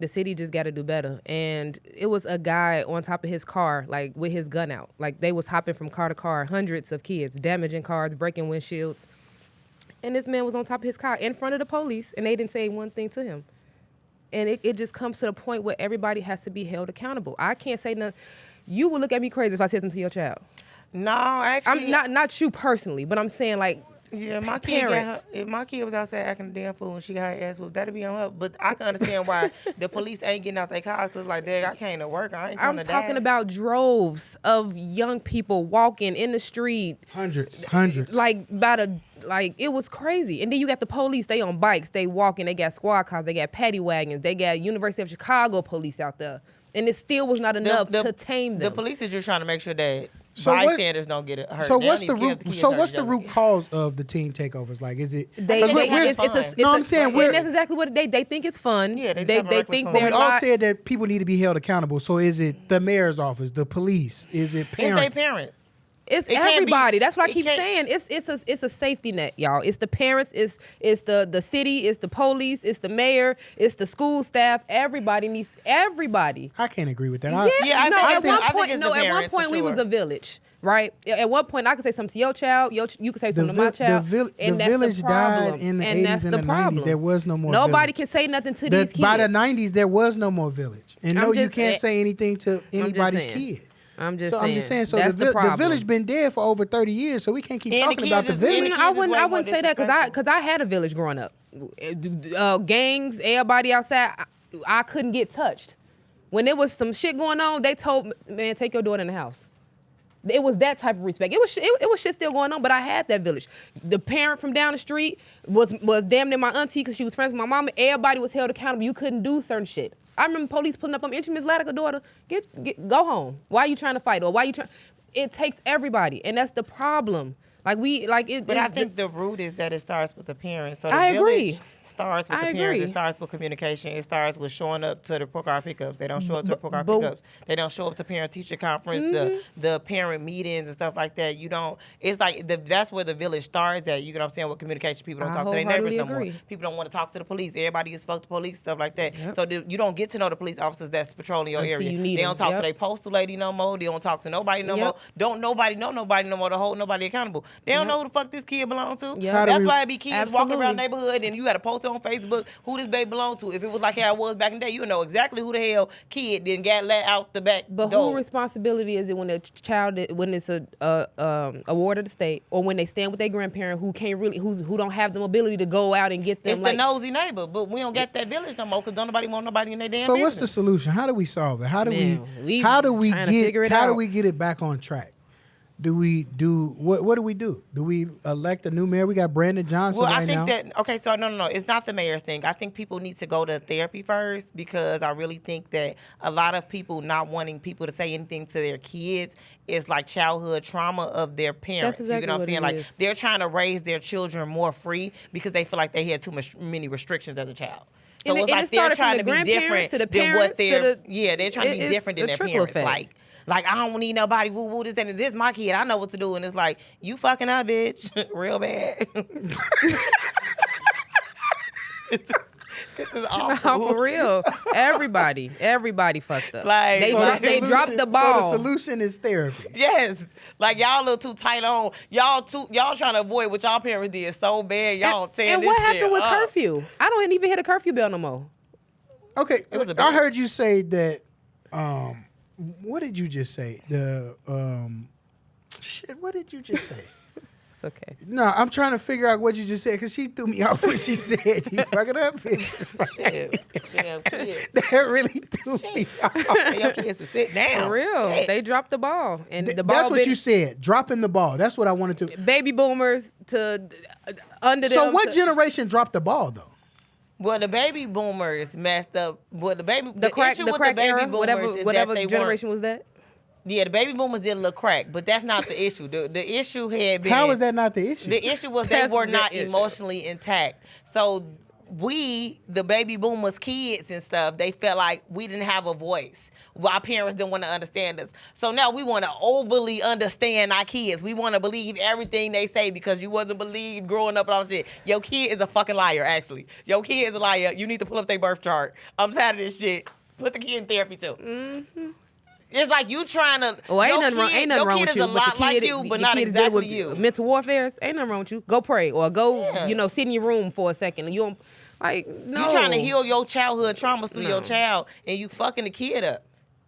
the city just got to do better. And it was a guy on top of his car, like with his gun out. Like they was hopping from car to car, hundreds of kids, damaging cars, breaking windshields. And this man was on top of his car in front of the police, and they didn't say one thing to him. And it just comes to the point where everybody has to be held accountable. I can't say nothing. You would look at me crazy if I said something to your child. No, actually. I'm not you personally, but I'm saying like, yeah, my parents. kid if my kid was outside acting a damn fool and she got her ass whooped, that'd be on her. But I can understand why the police ain't getting out their cars because, like, dang, I came to work. I ain't I'm trying to talking die. about droves of young people walking in the street. Hundreds. Like it was crazy. And then you got the police, they on bikes, they walking, they got squad cars, they got paddy wagons, they got University of Chicago police out there. And it still was not enough to tame them. The police is just trying to make sure that So what- bystanders don't get hurt. So They what's don't the even care root? if kids So hurt what's each the other. root cause of the teen takeovers? Like, is it? They 'cause think we're- it's fun. No, I'm saying we're. that's exactly what they think it's fun. Yeah, they they just have a reckless think fun. But we they're all not. said that people need to be held accountable. So is it the mayor's office, the police? Is it It's parents? their parents. It's It can't be- everybody. That's what I it keep can't- saying. It's a safety net, y'all. It's the parents. It's the city. It's the police. It's the mayor. It's the school staff. Everybody needs everybody. I can't agree with that. Yeah, I think at one it's point, the at one parents, for point we was sure. a village, right? At one point I could say something to your child. You could say something to my the child. the and that's village the problem. died in the and 80s that's and the the problem. 90s. There was no more. Nobody village. can say nothing to these kids. By the 90s, there was no more village, and I'm no, you just- can't say anything to anybody's saying. kid. I'm just So saying. I'm just saying. So that's the problem. village been dead for over 30 years, so we can't keep And the talking about kids the is- and village. the I kids is wouldn't. way I more wouldn't say that because I had a village growing up. Gangs, everybody outside. I couldn't get touched. When there was some shit going on, they told me, man, take your daughter in the house. It was that type of respect. It was shit still going on, but I had that village. The parent from down the street was damn near my auntie because she was friends with my mama. Everybody was held accountable. You couldn't do certain shit. I remember police pulling up on me, Miss Latica, daughter, go home. Why are you trying to fight? Or why you trying? It takes everybody, and that's the problem. But I think the root is that it starts with the parents. So the I village agree. starts with I the parents. agree. It starts with communication. It starts with showing up to the report card pickups. They don't show up to report card but- pickups. They don't show up to parent-teacher conference, the parent meetings and stuff like that. You don't. It's like that's where the village starts at. You know what I'm saying? With communication, people don't I talk to their neighbors no wholeheartedly more. agree. People don't want to talk to the police. Everybody is fuck the police, stuff like that. Yep. So you don't get to know the police officers that's patrolling your Until area. you need They them. don't talk Yep. to their postal lady no more. They don't talk to nobody no Yep. more. Don't nobody know nobody no more to hold nobody accountable. They don't know who the fuck this kid belong to. Yep. How do That's we- why it be kids walking around Absolutely. the neighborhood and you had to post it on Facebook who this baby belong to. If it was like how it was back in the day, you would know exactly who the hell kid then got let out the back But door. whose responsibility is it when a child, when it's a ward of the state, or when they stand with their grandparent who can't really, who don't have the mobility to go out and get them? It's the nosy neighbor, but we don't got that village no more because don't nobody want nobody in their damn So business. what's the solution? How do we solve it? How do Man, we how do we trying to figure get it how do out. we get it back on track? Do we do what do we do? Do we elect a new mayor? We got Brandon Johnson Well, right I think now. that so no, it's not the mayor's thing. I think people need to go to therapy first because I really think that a lot of people not wanting people to say anything to their kids is like childhood trauma of their parents. exactly you know what I'm what saying? it Like is. they're trying to raise their children more free because they feel like they had many restrictions as a child. So And it- it's and like it they're started from trying the to be different grandparents to the than what parents to they're the- they're trying to be it's different than a their trickle parents. effect. Like I don't need nobody woo woo this and this my kid. I know what to do. And it's like, you fucking up, bitch. Real bad. This is awful. No, for real. Everybody fucked up. Like- they, So the they dropped the ball. So the solution is therapy. Yes. Like y'all a little too tight on. Y'all trying to avoid what y'all parents did so bad. Y'all tearing and this what shit happened with up. curfew? I don't even hit a curfew bell no more. Okay, It was a I bad- heard you say that. What did you just say? The shit. What did you just say? It's okay. No, I'm trying to figure out what you just said because she threw me off what she said. You fucking up, bitch. Shit. Damn kids. That really threw me off. Tell your kids to sit down. For real. Shit. They dropped the ball. And the ball That's what you said. Dropping the ball. That's what I wanted to. Baby boomers to under them. So what generation dropped the ball though? Well, the baby boomers messed up. Well, the issue with crack the baby era, boomers is whatever that they generation was that? Yeah, the baby boomers did a little crack, but that's not the issue. The issue had been. How is that not the issue? The issue was they That's were the not issue. emotionally intact. So we, the baby boomers, kids and stuff, they felt like we didn't have a voice. Well, our parents didn't want to understand us. So now we want to overly understand our kids. We want to believe everything they say because you wasn't believed growing up and all that shit. Your kid is a fucking liar, actually. Your kid is a liar. You need to pull up their birth chart. I'm tired of this shit. Put the kid in therapy too. Mm-hmm. It's like you trying to. Well, ain't nothing wrong. Ain't nothing wrong with you. Your kid is a lot like you, but not exactly you. Mental warfare. Ain't nothing wrong with you. Go pray or go, sit in your room for a second. You don't no. You trying to heal your childhood traumas through your child, and you fucking the kid up.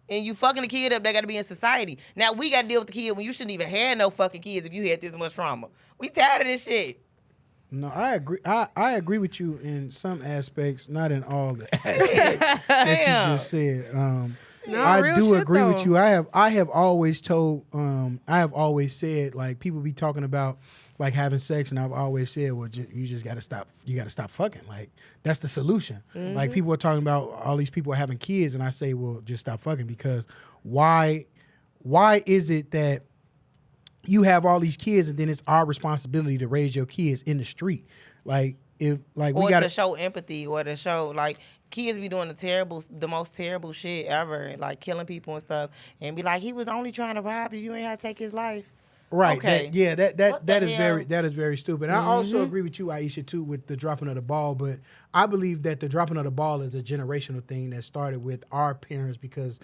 And you fucking the kid up, they got to be in society. Now we got to deal with the kid when you shouldn't even have no fucking kids if you had this much trauma. We tired of this shit. No, I agree. I agree with you in some aspects, not in all the aspects that you just said. I do agree with you. I have always told. I have always said, like, people be talking about like having sex, and I've always said, well, you just got to stop. You got to stop fucking. Like, that's the solution. Mm-hmm. Like, people are talking about all these people having kids, and I say, well, just stop fucking, because why is it that you have all these kids and then it's our responsibility to raise your kids in the street? Like, if like or we got to show empathy, or to show like kids be doing the most terrible shit ever, like killing people and stuff, and be like, he was only trying to rob you. You ain't had to take his life. Right. Okay. That is very stupid. And I also agree with you, Aisha, too, with the dropping of the ball. But I believe that the dropping of the ball is a generational thing that started with our parents, because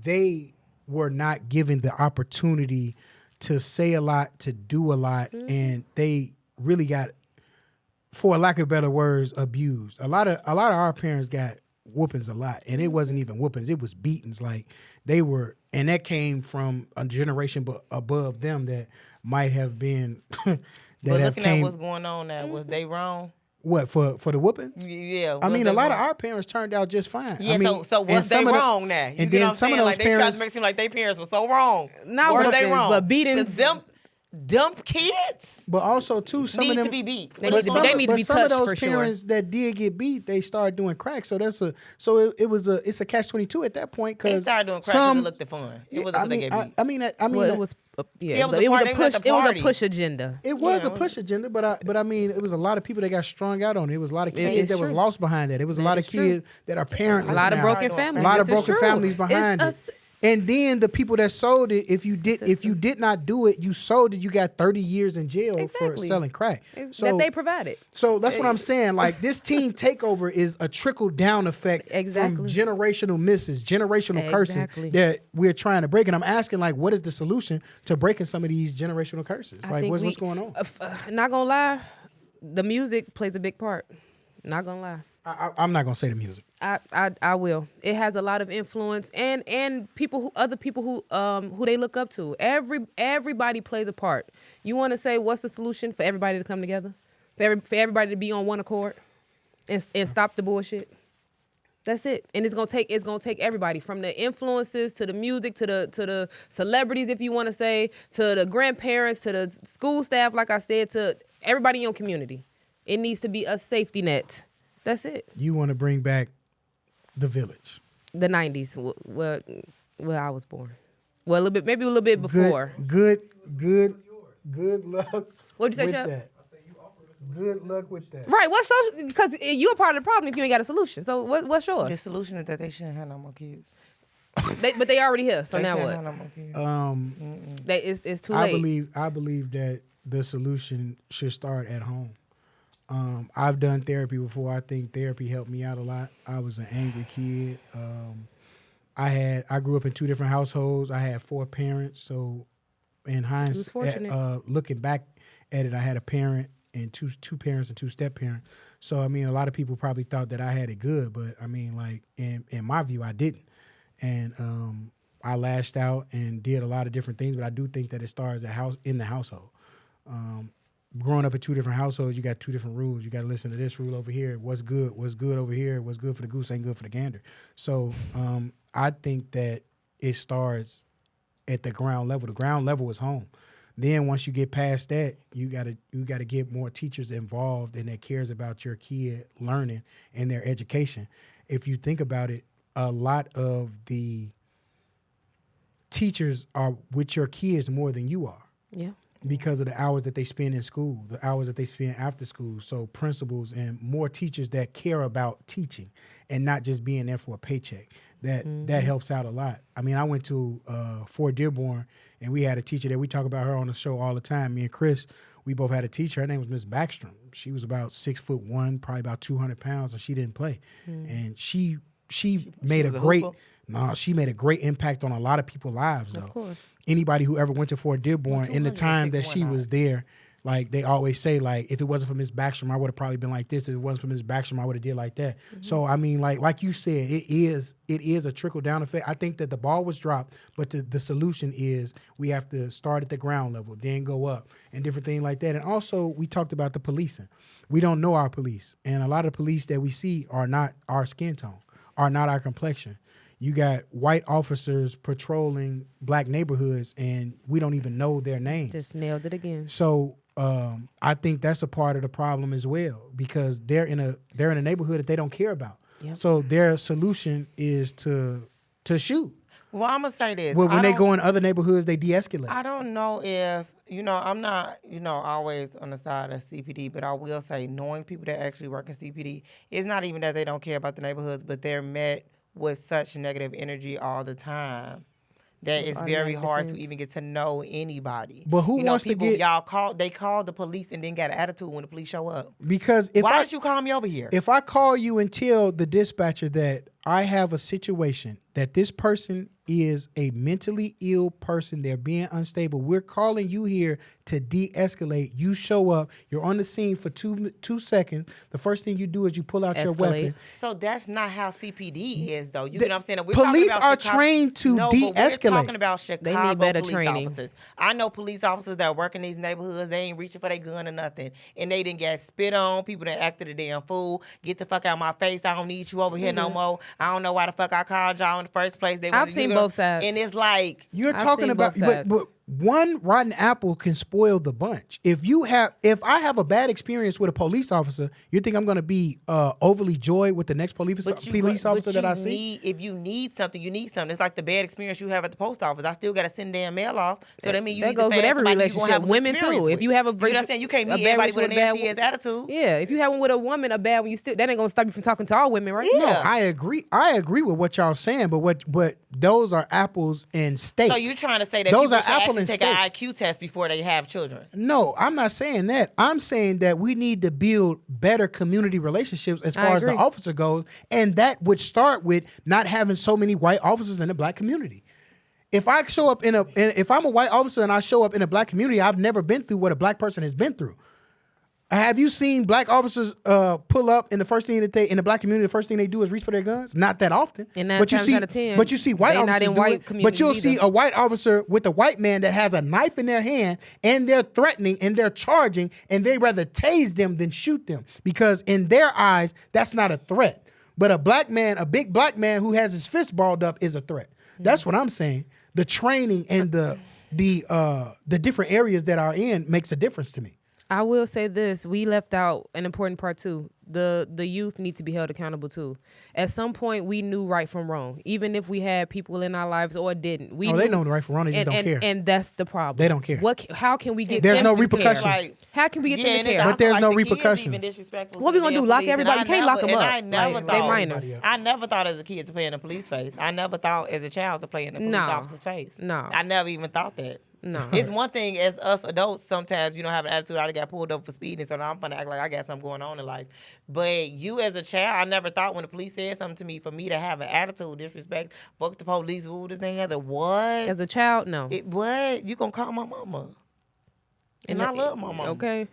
they were not given the opportunity to say a lot, to do a lot, and they really got, for lack of better words, abused. A lot of our parents got whoopings a lot, and it wasn't even whoopings; it was beatings. Like, they were, and that came from a generation above them that might have been. But looking at what's going on now, was they wrong? What, for the whooping? Yeah. I mean, a lot of our parents turned out just fine. Yeah. I mean, so was they wrong now? You and get then what I'm some saying? of those Like, they tried parents to make it seem like their parents were so wrong. Not were they whoopings, wrong? but beatings. Them kids But also, too, some need of them to be beat. They need to be some of touched, those for sure. parents that did get beat, they started doing crack. So it's a catch-22 at that point. They Cause started doing crack because it looked fun. It wasn't because they get beat. I mean, Well, it was Yeah, but it it was was a a party. push. They It was was at the a push agenda. it was Yeah. a push agenda, but I mean, it was a lot of people that got strung out on it. It was a lot of kids It's that was true. lost behind that. It was a lot of is true. kids that are parentless A lot of now. broken A families. A lot of This is broken true. families behind It's it. And then the people that sold it, if you did not do it, you sold it, you got 30 years in jail for Exactly. selling crack. that they provided. So that's what I'm saying. Like, this teen takeover is a trickle down effect from Exactly. generational misses, generational curses Exactly. that we're trying to break. And I'm asking, like, what is the solution to breaking some of these generational curses? I Like, think what's going on? Not gonna lie, the music plays a big part. Not gonna lie. I'm not gonna say the music. I will. It has a lot of influence, and other people who they look up to. Everybody plays a part. You want to say what's the solution for everybody to come together, for everybody to be on one accord, and stop the bullshit. That's it. And it's gonna take everybody, from the influences to the music to the celebrities, if you want to say, to the grandparents, to the school staff, like I said, to everybody in your community. It needs to be a safety net. That's it. You want to bring back the village. The 90s, where I was born. Well, maybe a little bit before. Good luck. What'd you say, with Chuck? that. Good luck with that. Right. What's yours? Because you're a part of the problem if you ain't got a solution. So what's yours? The solution is that they shouldn't have no more kids. But they already here. So They now shouldn't what? have no more kids. It's too late. I believe that the solution should start at home. I've done therapy before. I think therapy helped me out a lot. I was an angry kid. I grew up in 2 different households. I had 4 parents. So in hindsight, looking back at it, I had a parent and two parents and 2 step-parents. So, I mean, a lot of people probably thought that I had it good, but I mean, like, in my view, I didn't. And I lashed out and did a lot of different things, but I do think that it starts in the household. growing up in two different households, you got two different rules. You got to listen to this rule over here. What's good over here. What's good for the goose ain't good for the gander. So I think that it starts at the ground level. The ground level is home. Then once you get past that, you gotta get more teachers involved and that cares about your kid learning and their education. If you think about it, a lot of the teachers are with your kids more than you are. Yeah. Because of the hours that they spend in school, the hours that they spend after school. So principals and more teachers that care about teaching and not just being there for a paycheck. That helps out a lot. I mean, I went to Fort Dearborn, and we had a teacher that we talk about her on the show all the time. Me and Chris, we both had a teacher. Her name was Miss Backstrom. She was about 6'1", probably about 200 pounds, and she didn't play. And she made a great she made a great impact on a lot of people's lives, though. Of course. Anybody who ever went to Fort Dearborn in the time that she was there, like they always say, like, if it wasn't for Miss Backstrom, I would have probably been like this. If it wasn't for Miss Backstrom, I would have did like that. So I mean, like you said, it is a trickle down effect. I think that the ball was dropped, but the solution is we have to start at the ground level, then go up, and different things like that. And also, we talked about the policing. We don't know our police, and a lot of police that we see are not our skin tone, are not our complexion. You got white officers patrolling black neighborhoods, and we don't even know their names. Just nailed it again. So I think that's a part of the problem as well, because they're in a neighborhood that they don't care about. Yep. So their solution is to shoot. Well, I'm gonna say this. When they go in other neighborhoods, they de-escalate. I don't know if I'm not always on the side of CPD, but I will say knowing people that actually work in CPD, it's not even that they don't care about the neighborhoods, but they're met with such negative energy all the time that it's very hard to even get to know anybody. But who wants to get... They called the police and then got an attitude when the police show up. Because why did you call me over here? If I call you and tell the dispatcher that I have a situation that this person is a mentally ill person, they're being unstable, we're calling you here to de-escalate. You show up, you're on the scene for two seconds. The first thing you do is you pull out your weapon. So that's not how CPD is, though. You know what I'm saying? We're police are trained to de-escalate. But we're talking about Chicago they need better police training. Officers. I know police officers that work in these neighborhoods, they ain't reaching for their gun or nothing. And they didn't get spit on, people that acted a damn fool. Get the fuck out of my face. I don't need you over here no more. I don't know why the fuck I called y'all in the first place. I've seen both sides. And it's like... You're talking about... But one rotten apple can spoil the bunch. If I have a bad experience with a police officer, you think I'm going to be overly joyed with the next police officer that I see? If you need something, you need something. It's like the bad experience you have at the post office. I still got to send damn mail off. So that means you that need goes to with every relationship. Women too. If you have a, you know what I'm saying? You can't meet everybody with a nasty ass attitude. Yeah, if you have one with a woman a bad one, that ain't gonna stop you from talking to all women, right? Yeah. No, I agree. I agree with what y'all saying, but those are apples and steak. So you're trying to say that those people are should apple actually and take steak. an IQ test before they have children? No, I'm not saying that. I'm saying that we need to build better community relationships as far as the officer goes, and that would start with not having so many white officers in the black community. If I show up if I'm a white officer and I show up in a black community, I've never been through what a black person has been through. Have you seen black officers pull up and in the black community, the first thing they do is reach for their guns? Not that often. And 9 times out of 10, but you see white officers do it. But you'll see a white officer with a white man that has a knife in their hand and they're threatening and they're charging and they rather tase them than shoot them because in their eyes, that's not a threat. But a black man, a big black man who has his fist balled up is a threat. That's what I'm saying. The training and the different areas that are in makes a difference to me. I will say this: we left out an important part too. The youth need to be held accountable too. At some point, we knew right from wrong, even if we had people in our lives or didn't. They know the right from wrong. They just don't care. And that's the problem. They don't care. How can we get? There's no repercussions. Like, how can we get them to care? But there's no repercussions. What we gonna do? Lock everybody? You can't lock them up. I never thought, they minors. I never thought as a kid to play in the police face. I never thought as a child to play in the police officer's face. No, I never even thought that. No. It's one thing as us adults, sometimes, have an attitude. I got pulled over for speeding, so now I'm gonna act like I got something going on in life. But you as a child, I never thought when the police said something to me, for me to have an attitude, disrespect, fuck the police, woo, this thing, other. What? As a child, no. What? You gonna call my mama. And I love my mama. Okay.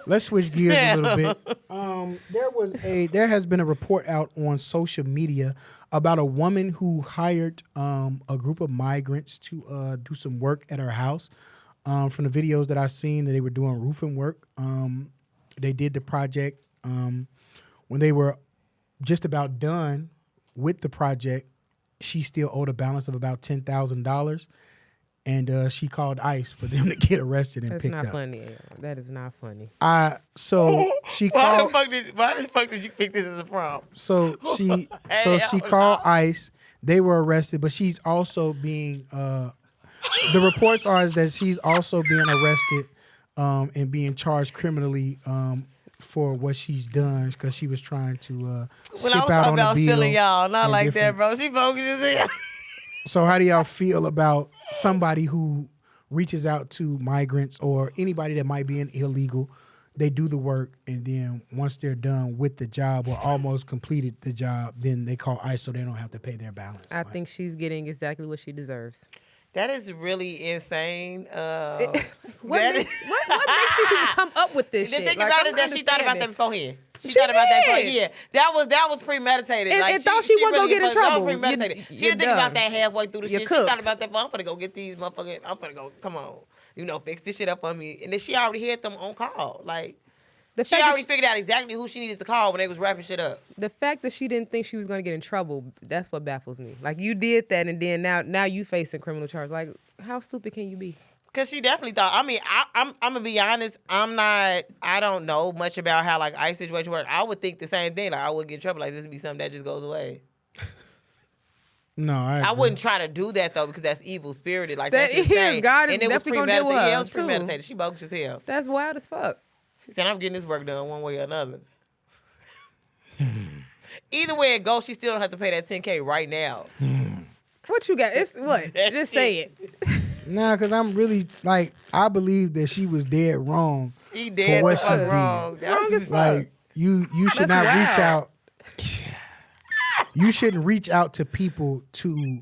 Let's switch gears a little bit. There has been a report out on social media about a woman who hired a group of migrants to do some work at her house. From the videos that I've seen, that they were doing roofing work. They did the project. When they were just about done with the project, she still owed a balance of about $10,000. And she called ICE for them to get arrested and picked up. That's not funny. That is not funny. So she called. Why the fuck did you pick this as a prompt? So she called ICE. They were arrested, but she's also being. The reports are that she's also being arrested and being charged criminally for what she's done because she was trying to skip out on the bill. Stealing y'all, not like that, bro. She bogus as hell. So how do y'all feel about somebody who reaches out to migrants or anybody that might be an illegal? They do the work, and then once they're done with the job or almost completed the job, then they call ICE so they don't have to pay their balance. I think she's getting exactly what she deserves. That is really insane. What makes people come up with this shit? The thing about it is that she thought about that beforehand. She thought did. about that beforehand. Yeah, that was premeditated. And thought she wasn't gonna get in trouble. That was premeditated. She didn't think about that halfway through the shit. Cooked. She thought about that. I'm gonna go get these motherfuckers. I'm gonna go. Come on, fix this shit up on me. And then she already had them on call. Like she already figured out exactly who she needed to call when they was wrapping shit up. The fact that she didn't think she was gonna get in trouble, that's what baffles me. Like you did that, and then now you facing criminal charge. Like how stupid can you be? Cause she definitely thought. I mean, I'm gonna be honest. I don't know much about how like ICE situation works. I would think the same thing. Like I would get in trouble. Like this would be something that just goes away. No, I wouldn't try to do that though because that's evil spirited. Like that that's insane. God is and it was definitely gonna deal with premeditated. her, Yeah, it was too. premeditated. She bogus as hell. That's wild as fuck. She said, "I'm getting this work done one way or another." Either way it goes, she still don't have to pay that $10K right now. What you got? It's what? Just say it. Nah, because I'm really, like, I believe that she was dead wrong. She dead for what she did. wrong. Wrong as fuck. Like, you should That's not reach wild. out. You shouldn't reach out to people to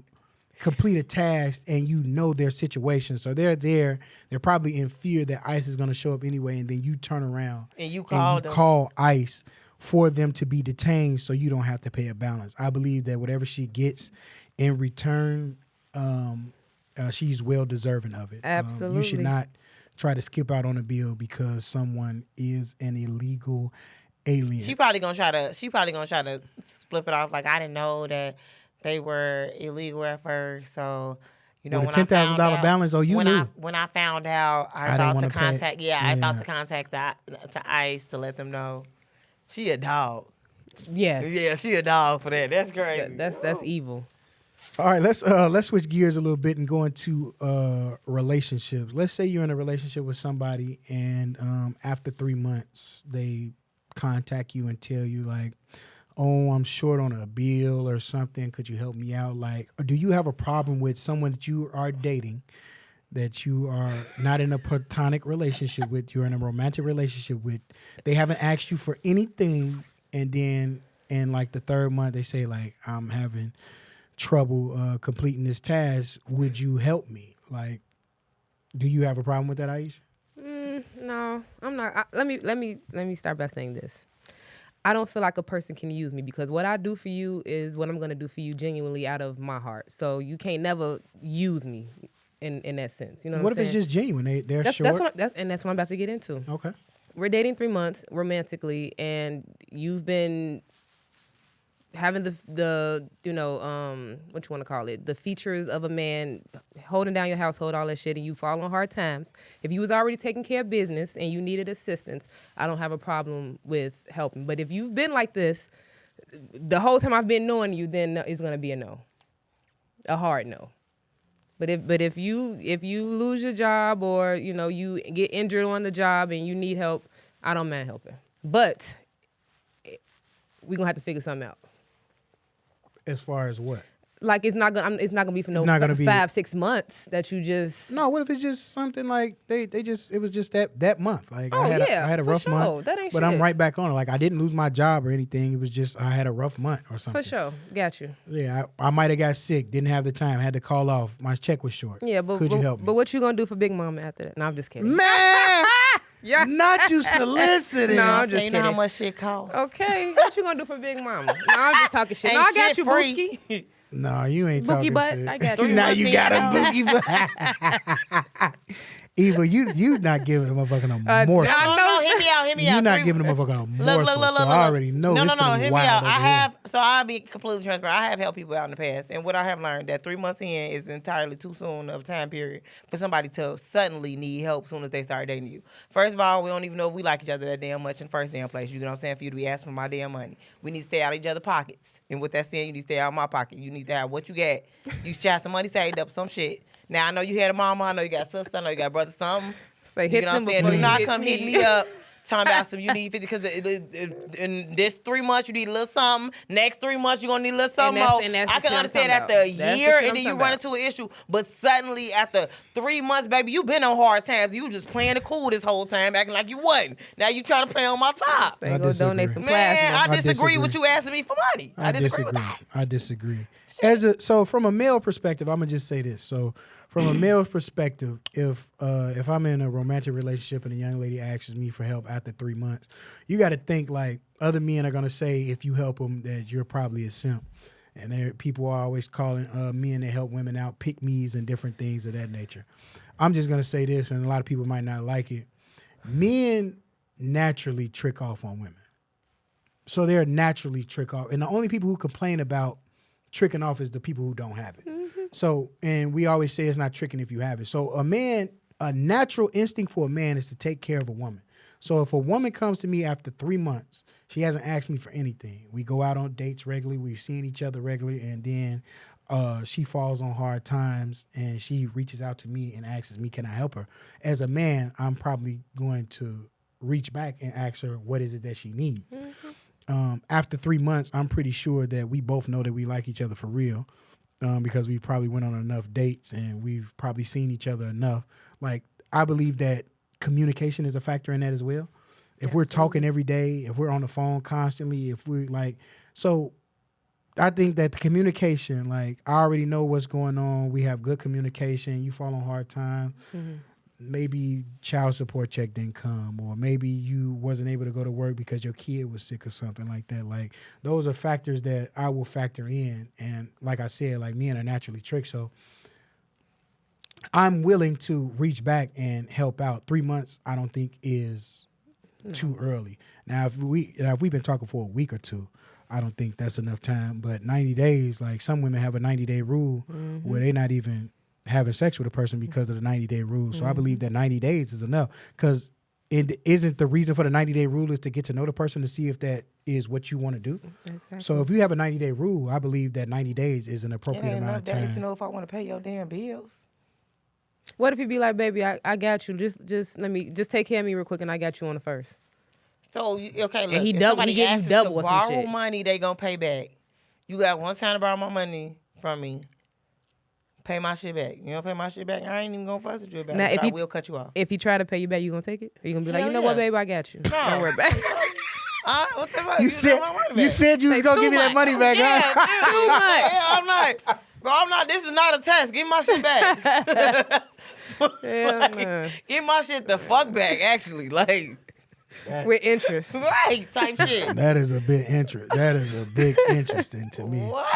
complete a task and you know their situation. So they're there. They're probably in fear that ICE is going to show up anyway, and then you turn around And you call them. call ICE for them to be detained so you don't have to pay a balance. I believe that whatever she gets in return, she's well deserving of it. Absolutely. You should not try to skip out on a bill because someone is an illegal alien. She probably gonna try to flip it off like I didn't know that they were illegal at first. So With a when I found $10,000 out- balance, you knew. When I found out, I didn't thought to wanna pay. contact. I thought to Yeah. contact to ICE to let them know. She a dog. Yes. Yeah, she a dog for that. That's crazy. That's evil. All right, let's switch gears a little bit and go into relationships. Let's say you're in a relationship with somebody, and after 3 months, they contact you and tell you like, "Oh, I'm short on a bill or something. Could you help me out?" Like, do you have a problem with someone that you are dating, that you are not in a platonic relationship with, you're in a romantic relationship with? They haven't asked you for anything, and then in like the 3rd month, they say like, "I'm having trouble completing this task. Would you help me?" Like, do you have a problem with that, Aisha? No, I'm not. Let me start by saying this. I don't feel like a person can use me because what I do for you is what I'm going to do for you genuinely out of my heart. So you can't never use me in that sense. You know What what if I'm it's saying? just genuine? They're That's short. what that's what I'm about to get into. Okay. We're dating 3 months romantically, and you've been having the what you want to call it, the features of a man holding down your household, all that shit, and you fall on hard times. If you was already taking care of business and you needed assistance, I don't have a problem with helping. But if you've been like this the whole time I've been knowing you, then it's gonna be a no, a hard no. But if you lose your job or you get injured on the job and you need help, I don't mind helping. But we're gonna have to figure something out. As far as what? Like it's not gonna be for no not gonna be- 5-6 months that you just. No, what if it's just something like it was just that month. Like Oh, I yeah, had a for rough sure. month. That ain't but I'm shit. right back on it. Like I didn't lose my job or anything. It was just I had a rough month or something. For sure, got you. Yeah, I might have got sick, didn't have the time, had to call off. My check was short. Yeah, but could you help me? But what you gonna do for Big Mama after that? No, I'm just kidding. Man, Yeah. not you soliciting. No, I'm So just you know how kidding. much shit costs. Okay, what you gonna do for Big Mama? No, I'm just talking shit. No, I Ain't got shit you, free. Booski. No, you ain't Boogie talking butt, shit. I got you. Now you got a $3 boogie butt. Eva, you not giving a motherfucker no morsel. No, hear me out. You're not giving a motherfucker no morsel. Look, so I already know. No, it's hear me wild out. I'll be completely transparent. I have helped people out in the past, and what I have learned that 3 months in is entirely too soon of a time period for somebody to suddenly need help as soon as they start dating you. First of all, we don't even know if we like each other that damn much in the first damn place. You know what I'm saying? For you to be asking for my damn money, we need to stay out of each other's pockets. And with that saying, you need to stay out of my pocket. You need to have what you got. You should have some money saved up, some shit. Now I know you had a mama. I know you got a sister. I know you got a brother. Something. Say, You hit know what them I'm saying? before Do you not hit come me. hit me up talking about some you need 50 because in this 3 months you need a little something. Next 3 months you're gonna need a little something more. that's I the can shit I'm understand talking after a about. That's the year shit and I'm then you talking run about. into an issue, but suddenly after 3 months, baby, you been on hard times. You just playing it cool this whole time, acting like you wasn't. Now you trying to play on my top. Say, I go donate disagree. some Man, plasma. I disagree disagree. with you asking me for money. I disagree with that. I disagree. So from a male perspective, I'm gonna just say this. So from a male's perspective, if I'm in a romantic relationship and a young lady asks me for help after 3 months, you got to think like other men are gonna say if you help them that you're probably a simp, and people are always calling men that help women out pick-me's and different things of that nature. I'm just gonna say this, and a lot of people might not like it. Men naturally trick off on women. So they're naturally trick off. And the only people who complain about tricking off is the people who don't have it. Mm-hmm. So, and we always say it's not tricking if you have it. So a natural instinct for a man is to take care of a woman. So if a woman comes to me after 3 months, she hasn't asked me for anything. We go out on dates regularly. We're seeing each other regularly. And then she falls on hard times and she reaches out to me and asks me, can I help her? As a man, I'm probably going to reach back and ask her, what is it that she needs? Mm-hmm. After 3 months, I'm pretty sure that we both know that we like each other for real, because we probably went on enough dates and we've probably seen each other enough. Like, I believe that communication is a factor in that as well. If we're talking every day, if we're on the phone constantly, if we're like, so I think that the communication, like, I already know what's going on. We have good communication. You fall on hard times. Mm-hmm. Maybe child support check didn't come, or maybe you wasn't able to go to work because your kid was sick or something like that. Like, those are factors that I will factor in. And like I said, like, men are naturally tricked. So I'm willing to reach back and help out. 3 months, I don't think is too early. Now, if we've been talking for a week or two, I don't think that's enough time. But 90 days, like, some women have a 90-day rule where they're not even having sex with a person because of the 90-day rule. So I believe that 90 days is enough, because it isn't the reason for the 90-day rule is to get to know the person to see if that is what you want to do. Exactly. So if you have a 90-day rule, I believe that 90 days is an appropriate amount of days to time. know if I want to pay your damn bills. What if you be like, baby, I got you. Just let me take care of me real quick, and I got you on the first. So okay, look, And he if double- somebody he give you asks us double to or some borrow shit. money, they gonna pay back. You got one time to borrow my money from me. Pay my shit back. You don't pay my shit back, I ain't even gonna fuss with you about Now, it. if But he- I will cut you off. If he try to pay you back, you gonna take it? Or you gonna be like, Hell you know what, yeah. baby, I got you. No. Don't worry about it. What the fuck? You said my money you back. said you was gonna too give me that much. money back, Yeah, huh? too much. Yeah, I'm not. Bro, I'm not. This is not a test. Give me my shit back. Hell nah. Give my shit the fuck back. Actually, like, With interest. right type shit. That is a bit interest. That is a big interesting to me. What?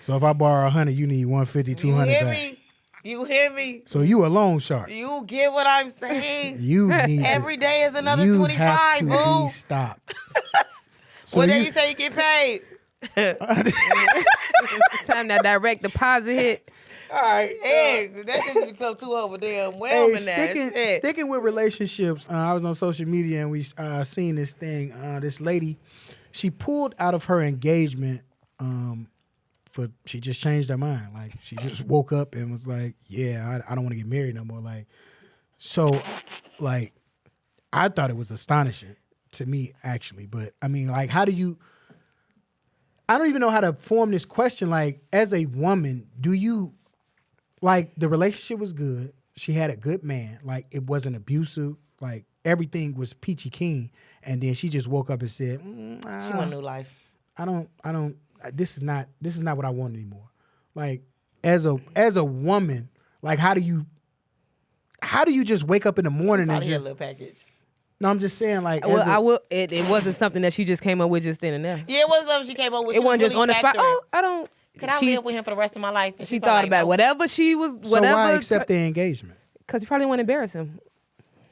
So if I borrow 100, you need 150, You 200 hear back. me? You hear me? So you a loan shark. You get what I'm saying? You need Every day is another you 25, have to boo. be stopped. So What day you say you get paid? Time that direct deposit hit. all right. Hey, that just become too over damn whelming now. Shit. Sticking with relationships, I was on social media and we seen this thing. This lady, she pulled out of her engagement. She just changed her mind. Like, she just woke up and was like, "Yeah, I don't want to get married no more." Like, so, like, I thought it was astonishing to me, actually. But I mean, like, how do you? I don't even know how to form this question. Like, as a woman, do you? Like, the relationship was good. She had a good man. Like, it wasn't abusive. Like, everything was peachy keen. And then she just woke up and said, She want a new life. I don't, this is not what I want anymore. Like, as a woman, like, how do you just wake up in the morning and Probably a just, little package. no, I'm just saying, like, Well, it wasn't something that she just came up with just then and there. Yeah, it was something she came up with. It She wasn't was just on the really spot. factoring. Oh, I don't. Can I live with him for the rest of my life? And She probably thought like, about nope. whatever she was, so why whatever. accept the engagement? Because you probably want to embarrass him.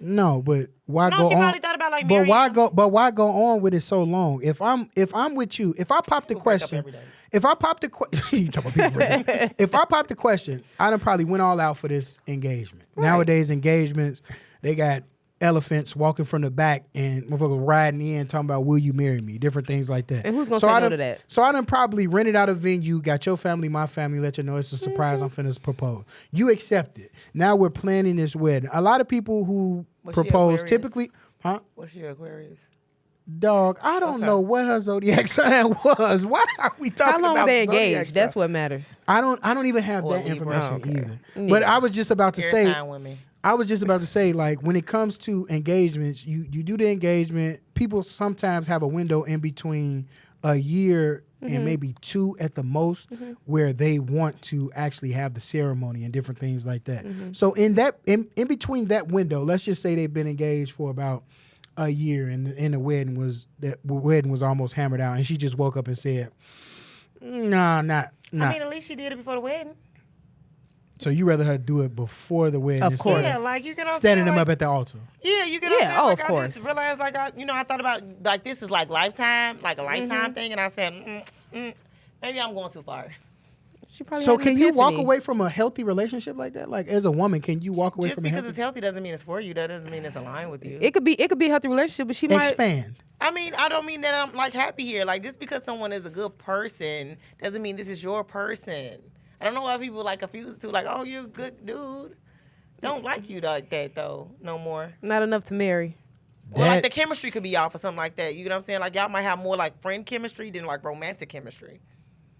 No, but why No, go she on? probably thought about, like, but marrying why him. go? But why go on with it so long? If I'm with you, if I pop the People break up question, every day. if I pop the question, you talking about people breaking up. If I pop the question, I done probably went all out for this engagement. Right. Nowadays engagements, they got elephants walking from the back and motherfuckers riding in talking about will you marry me, different things like that. And who's gonna so say I no done, to that? So I done probably rented out a venue, got your family, my family, let you know it's a surprise. I'm finna propose. You accept it. Now we're planning this wedding. A lot of people who Was she propose Aquarius? typically, huh? What's your Aquarius? Dog, I don't Okay. know what her zodiac sign was. Why are we talking How long about were they zodiac engaged? That's signs? what matters. I don't even have Or that Libra. information Oh, okay. either. Yeah. But I was just about to Air say, sign women. I was just about to say, like, when it comes to engagements, you do the engagement. People sometimes have a window in between a year and maybe 2 at the most where they want to actually have the ceremony and different things like that. So in between that window, let's just say they've been engaged for about a year and the wedding was almost hammered out and she just woke up and said, "Nah, not." I mean, at least she did it before the wedding. So you rather her do it before the wedding Of instead course. of Yeah, like, you get standing them up at the altar? Yeah, you get Yeah, like, of I course. just realized, like, I thought about, like, this is like lifetime, like a lifetime thing, and I said, maybe I'm going too far. She probably So had an can you walk epiphany. away from a healthy relationship like that? Like as a woman, can you walk away Just from a because healthy? it's healthy doesn't mean it's for you. That doesn't mean it's aligned with you. It could be a healthy relationship, but she might. Expand. I mean, I don't mean that I'm like happy here. Like, just because someone is a good person doesn't mean this is your person. I don't know why people like confused to like, oh, you're a good dude. Don't like you like that though, no more. Not enough to marry. Well, like That- the chemistry could be off or something like that. You know what I'm saying? Like y'all might have more like friend chemistry than like romantic chemistry.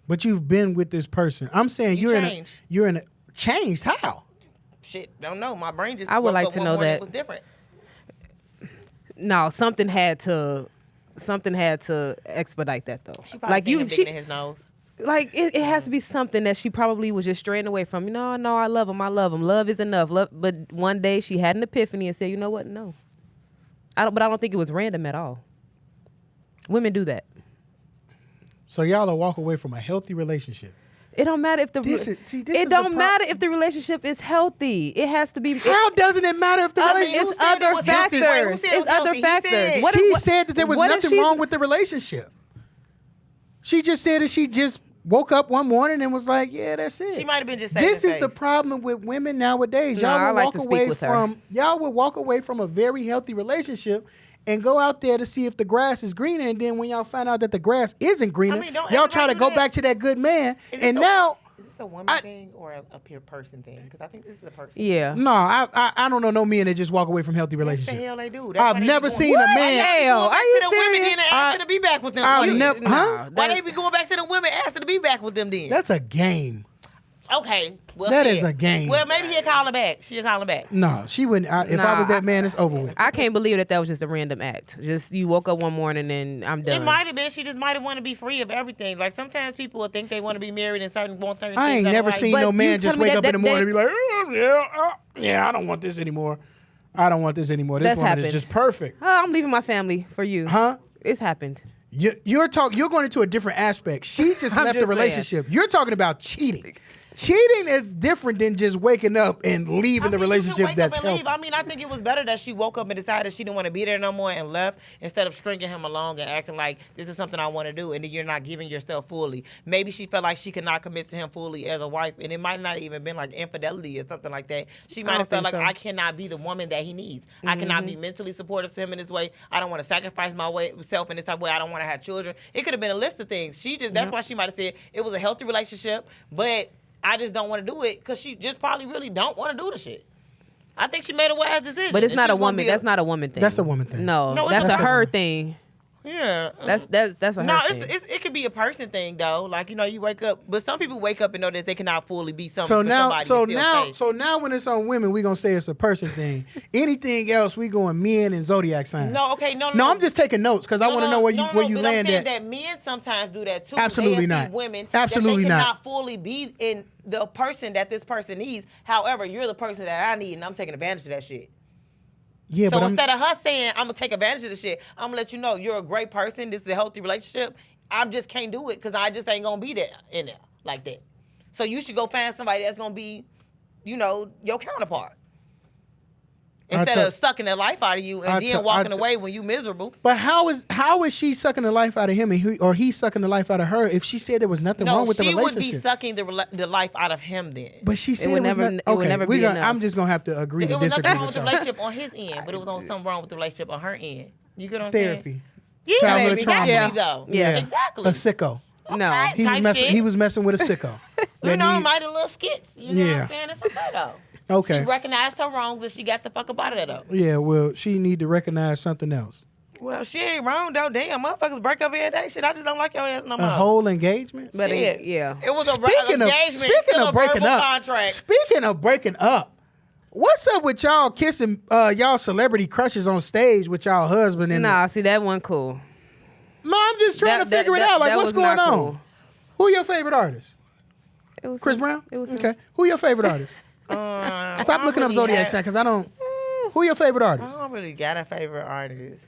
But you've been with this person. I'm saying You you're changed. in a changed how? Shit, don't know. My brain just. I would woke like up to one know morning, that. it was different. No, something had to expedite that though. She probably Like seen you, him digging in his nose. like it has to be something that she probably was just straying away from. No, I love him. Love is enough. But one day she had an epiphany and said, you know what? No. I don't think it was random at all. Women do that. So y'all will walk away from a healthy relationship. It don't matter if the This is it the don't matter if the relationship is healthy. It has to be. How doesn't it matter if the Other- relationship? it's other was healthy? factors. Wait, who said it It's was other healthy? He factors. said. What She if- said that there was what if nothing she's- wrong with the relationship. She just said that she just woke up one morning and was like, "Yeah, that's it." She might have been just saying This is face. the problem with women nowadays. No, Y'all I will like walk to speak away with her. from y'all will walk away from a very healthy relationship and go out there to see if the grass is greener. And then when y'all find out that the grass isn't greener, mean, don't y'all try to everybody go do that. back to that good man. Is And this now, Is this a woman I- thing or a peer person thing? Because I think this is a person. Yeah. no, I don't know no men that just walk away from healthy What the relationships. hell they do? I've why they never be seen going- a man. Hell, Going back are you to the women serious? then and asking to be back with them. I've Why never- huh? Nah, Why that- they be going back to the women asking to be back with them then? That's a game. Okay. Well, That shit. is a game. Well, maybe he'll call her back. She'll call her back. No, she wouldn't. If I Nah, was that man, it's over with. I can't believe that was just a random act. Just you woke up one morning and I'm done. It might have been. She just might have wanted to be free of everything. Like sometimes people will think they want to be married and want certain I things. ain't never otherwise- seen But no you man just telling me wake that- up in the that- morning and be like, yeah, I don't want this anymore. I don't want this anymore. This That's woman happened. is just perfect. Oh, I'm leaving my family for you. Huh? It's happened. You're going into a different aspect. She just I'm left just the relationship. You're talking about cheating. Cheating is different than just waking up and leaving the I mean, you can relationship wake that's up and healthy. leave. I mean, I think it was better that she woke up and decided she didn't want to be there no more and left instead of stringing him along and acting like this is something I want to do and then you're not giving yourself fully. Maybe she felt like she could not commit to him fully as a wife and it might not even been like infidelity or something like that. She might don't have felt like think so. I cannot be the woman that he needs. I cannot be mentally supportive to him in this way. I don't want to sacrifice myself in this type of way. I don't want to have children. It could have been a list of things. That's why she might have said it was a healthy relationship, but I just don't want to do it because she just probably really don't want to do the shit. I think she made a wise decision. But it's And not she a was gonna woman. be That's not a woman thing. That's a woman thing. No, No, it's that's a a her woman. thing. Yeah. That's a her No, thing. it could be a person thing though. Like you wake up, but some people wake up and know that they cannot fully be something. So for now, somebody and still stay. so now, when it's on women, we gonna say it's a person thing. Anything else, we going men and zodiac signs. No, okay, no. No, I'm just taking notes because I want to know where you but land I'm saying at. that men sometimes do that too. Absolutely They see not. Women Absolutely that they not. cannot fully be in the person that this person needs. However, you're the person that I need, and I'm taking advantage of that shit. Yeah, So but instead of her saying, I'm going to take advantage of the shit, I'm going to let you know you're a great person. This is a healthy relationship. I just can't do it because I just ain't going to be there in there like that. So you should go find somebody that's going to be, your counterpart. instead of sucking the life out of you and then walking away when you miserable. But how is she sucking the life out of him or he sucking the life out of her if she said there was nothing wrong with the relationship? No, she would be sucking the life out of him then. But she said it would never be enough. I'm just gonna have to agree to disagree. It was nothing wrong with the relationship on his end, but it was something wrong with the relationship on her end. You get what I'm Therapy. saying? Yeah, exactly though. Yeah, exactly. A sicko. No, he was messing with a sicko. You know, mighty little skits. You know what I'm saying? It's okay though. Okay. She recognized her wrongs and she got the fuck up out of there though. Yeah, well, she need to recognize something else. Well, she ain't wrong though. Damn, motherfuckers break up every day. Shit, I just don't like your ass no more. A whole engagement? But it was a engagement. Speaking of breaking up. Contract. Speaking of breaking up, what's up with y'all kissing y'all celebrity crushes on stage with y'all husband? Nah, see that one cool. No, I'm just trying to figure it out. Like, what's going on? Cool. Who your favorite artist? It was Chris Brown? It was okay. Who your favorite artist? Stop looking up Zodiac sign because I don't. Who your favorite artist? I don't really got a favorite artist.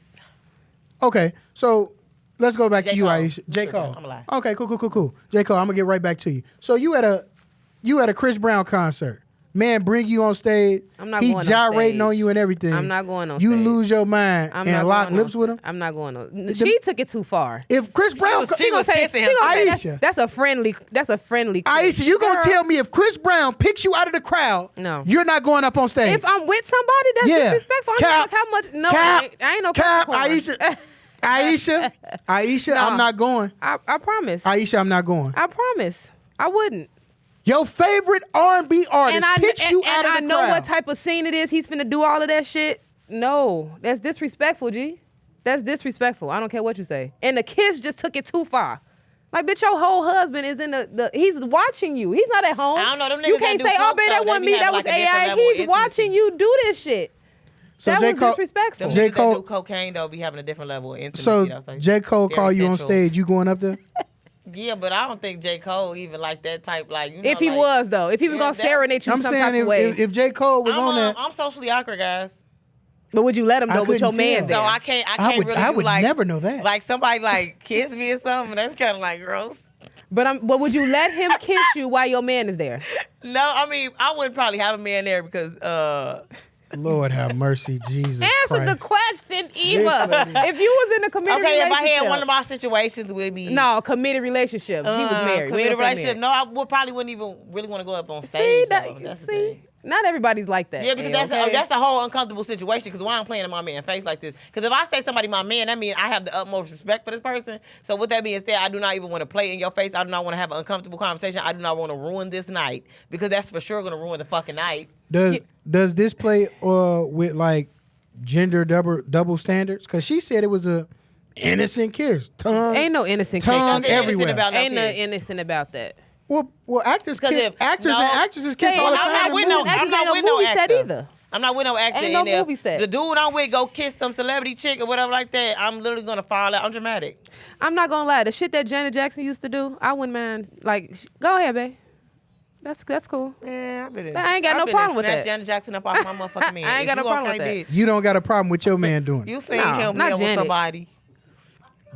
Okay, so let's go back to you, Cole. Aisha. J. Cole. I'm alive. Okay, cool. J. Cole, I'm gonna get right back to you. So you at a Chris Brown concert. Man, bring you on stage. I'm not he going gyrating on on you and everything. I'm not going on you stage. You lose your mind and lock lips with him? I'm not going on. She took it too far. If Chris Brown... She gonna say Aisha. That's a friendly... Aisha, you gonna tell me if Chris Brown picks you out of the crowd, no, you're not going up on stage? If I'm with somebody, that's disrespectful. Cap, how much... No, Cap, I ain't no Cap, Capricorn. Aisha, no, I'm not going. I promise. Aisha, I'm not going. I promise. I wouldn't. Your favorite R&B artist picks you out of the crowd. And I know what type of scene it is. He's finna do all of that shit. No, that's disrespectful, G. That's disrespectful. I don't care what you say. And the kiss just took it too far. Like, bitch, your whole husband is in he's watching you. He's not at home. I don't know. Them niggas you can't say, oh, babe, that wasn't me. That was AI. He's watching you do this shit. So that was disrespectful. J. Cole do cocaine, though, be having a different level of intimacy. So J. Cole call you on stage, you going up there? Yeah, but I don't think J. Cole even like that type. Like, you know, if he was, though. If he was going to serenade you some type of way. If J. Cole was on that. I'm socially awkward, guys. But would you let him go with your man there? No, I can't really I would like, never know that. Like somebody like kiss me or something. That's kind of like gross. But would you let him kiss you while your man is there? No, I mean, I wouldn't probably have a man there because Lord have mercy, Jesus Answer the question, Eva. If you was in a committed relationship. If I had one of my situations would be... No, committed relationship. He was married. Committed relationship. No, I probably wouldn't even really want to go up on stage. See, not everybody's like that. Yeah, because that's a whole uncomfortable situation because why I'm playing in my man's face like this? Because if I say somebody my man, that means I have the utmost respect for this person. So with that being said, I do not even want to play in your face. I do not want to have an uncomfortable conversation. I do not want to ruin this night because that's for sure going to ruin the fucking night. Does this play with like gender double standards? Because she said it was a innocent kiss. Tongue, ain't no innocent tongue kiss. everywhere. Ain't no innocent about that. Well, actors and actresses kiss all the time. I'm not with no actor either. I'm not with no actor. Ain't no movie set. The dude I'm with go kiss some celebrity chick or whatever like that, I'm literally gonna fall out. I'm dramatic. I'm not gonna lie. The shit that Janet Jackson used to do, I wouldn't mind. Like, go ahead, babe. That's cool. Yeah, I ain't got no problem with that. Janet Jackson up off my motherfucking man. I ain't got no problem with that. You don't got a problem with your man doing it. You seen him with somebody.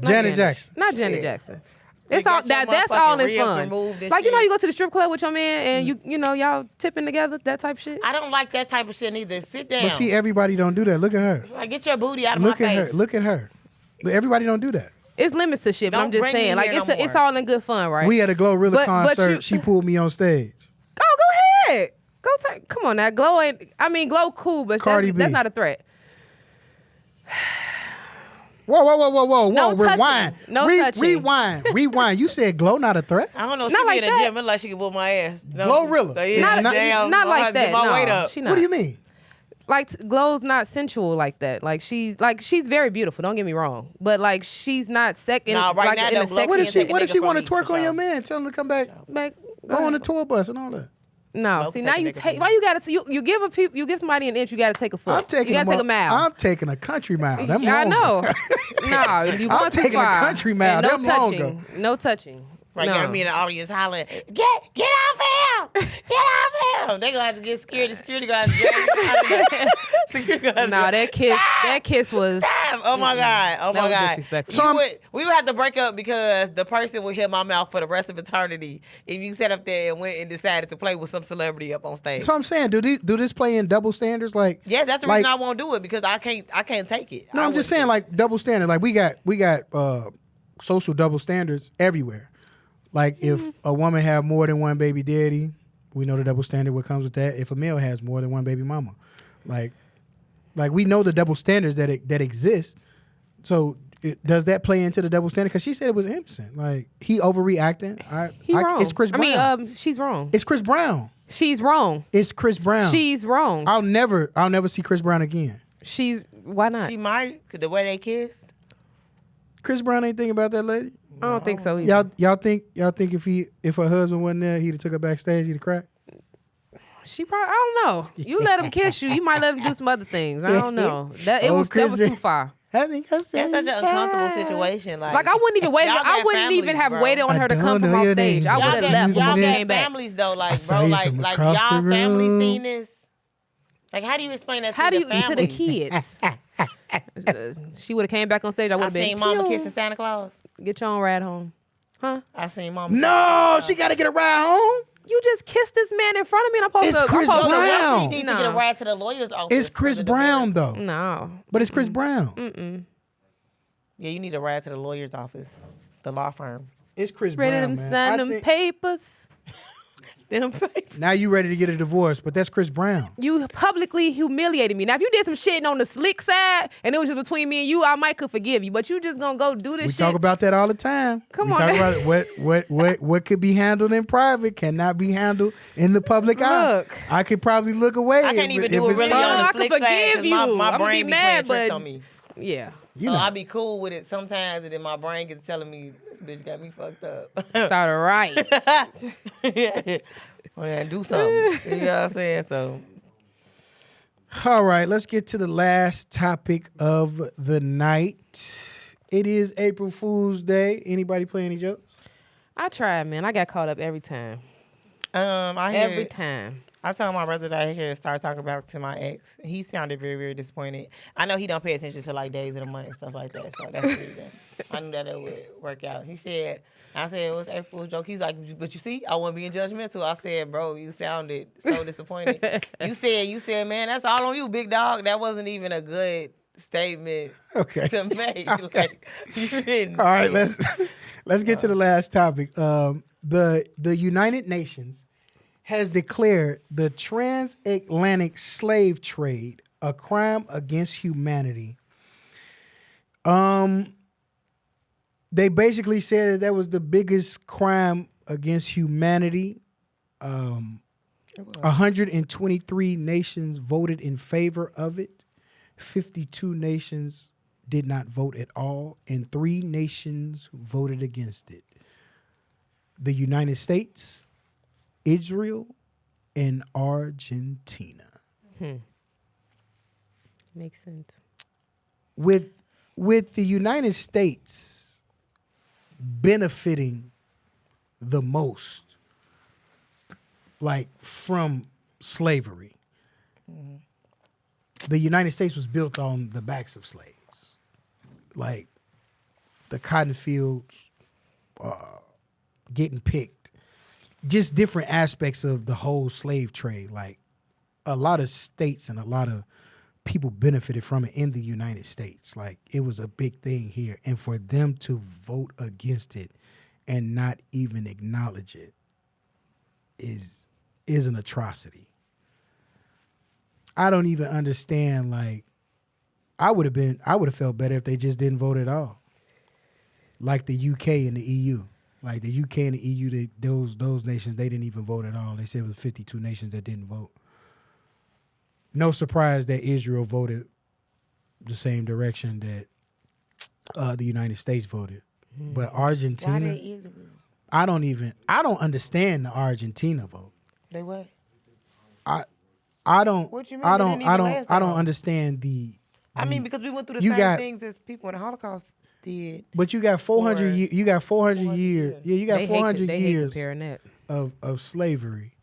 Janet Jackson. Not Janet Jackson. It's all that's all in fun. Like, you know, you go to the strip club with your man and you know y'all tipping together, that type of shit. I don't like that type of shit neither. Sit down. But see, everybody don't do that. Look at her. Like, get your booty out of my face. Look at her. Everybody don't do that. It's limits to shit. But I'm just saying, like it's all in good fun, right? We had a Glorilla concert. She pulled me on stage. Oh, go ahead. Come on now. Glow cool, but that's not a threat. Whoa. No Rewind. touching. Rewind. You said Glow not a threat? I don't know. She be in the gym. It like she can whoop my ass. Glorilla. Not like that. No, she not. What do you mean? Like, Glow's not sensual like that. Like she's very beautiful. Don't get me wrong, but like she's not second. Nah, right now, what if she want to twerk on your man? Tell him to come back. Go on the tour bus and all that. No, see now you take. Why you gotta? You give somebody an inch. You gotta take a foot. You gotta take a mile. I'm taking a country mile. I know. No, you I'm taking a country mile. No touching. No touching. Right, No. got me in the audience hollering, get off him! Get off him! They gonna have to get scared. The security guys security guys. Nah, that kiss was. Oh my God! Oh That my was God! disrespectful. We would have to break up because the person would hit my mouth for the rest of eternity if you sat up there and went and decided to play with some celebrity up on stage. So I'm saying, do this play in double standards? Like, Yes, that's the reason I won't do it because I can't take it. No, I'm just saying, like double standard. Like we got social double standards everywhere. Like if a woman have more than one baby daddy, we know the double standard what comes with that. If a male has more than one baby mama, like we know the double standards that exist. So does that play into the double standard? Because she said it was innocent. Like he overreacting. He wrong. It's Chris Brown. She's wrong. It's Chris Brown. She's wrong. It's Chris Brown. She's wrong. I'll never see Chris Brown again. Why not? She might, cause the way they kissed. Chris Brown ain't thinking about that lady. I don't think so either. Y'all think if her husband wasn't there, he'd have took her backstage, he'd have cried? She probably, I don't know. You let him kiss you. You might let him do some other things. I don't know. That was too far. I think That's such an uncomfortable situation. Like I wouldn't even wait. y'all I got wouldn't even families, have bro. waited on her to come from off stage. I would have left Y'all when she got came back. families though, like saw bro, you like from y'all across the family room. seen this. Like how do you explain that How to do the you family? to the kids? She would have came back on stage. I would I have been. seen Mama "Pew, kissing Santa Claus. Get your own ride home, huh? I seen Mama. No, she got to get a ride home. You just kissed this man in front of me, and I'm supposed It's to. Chris I'm supposed Brown. You need to get a No. ride to the lawyer's office. It's Chris for the Brown divorce. though. No. But it's Chris Brown. Mm-mm. Yeah, you need a ride to the lawyer's office, the law firm. It's Chris Ready Brown, to man. sign I them think- papers. Them papers. Now you ready to get a divorce, but that's Chris Brown. You publicly humiliated me. Now, if you did some shit on the slick side and it was just between me and you, I might could forgive you. But you just gonna go do this We shit. talk about that all the time. Come we on. talk about what could be handled in private cannot be handled in the public eye. Look. I could probably look away. I can't even if do it it's really private. on the I can slick side, forgive 'cause you. My I'ma brain be be mad, playing tricks but- on me. Yeah. You So know. I be cool with it sometimes, and then my brain gets telling me this bitch got me fucked up. Started right. Well, yeah, do something. You know what I'm saying? So All right, let's get to the last topic of the night. It is April Fool's Day. Anybody play any jokes? I tried, man. I got caught up every time. every time. I told my brother that he started talking about to my ex. He sounded very, very disappointed. I know he don't pay attention to like days of the month and stuff like that. So that's the reason. I knew that it would work out. I said it was April Fool's joke. He's like, but you see, I wasn't being judgmental. I said, bro, you sounded so disappointed. You said, man, that's all on you, big dog. That wasn't even a good statement to make. Okay. Like, you didn't. All right, let's get to the last topic. The United Nations has declared the transatlantic slave trade a crime against humanity. They basically said that was the biggest crime against humanity. 123 nations voted in favor of it. 52 nations did not vote at all, and 3 nations voted against it. The United States, Israel, and Argentina. Makes sense. With the United States benefiting the most, like from slavery. The United States was built on the backs of slaves. Like the cotton fields, getting picked, just different aspects of the whole slave trade. Like a lot of states and a lot of people benefited from it in the United States. Like it was a big thing here. And for them to vote against it and not even acknowledge it is an atrocity. I don't even understand. Like I would have felt better if they just didn't vote at all. Like the UK and the EU. Like the UK and the EU, those nations, they didn't even vote at all. They said it was 52 nations that didn't vote. No surprise that Israel voted the same direction that the United States voted. But Argentina, Why they Israel? I don't understand the Argentina vote. They what? I don't What you mean? They didn't even last I don't long. understand the I mean, because we went through the You same got- things as people in the Holocaust did. But you got 400. You got 400 years. Yeah, you got They 400 hate years comparing that. of slavery,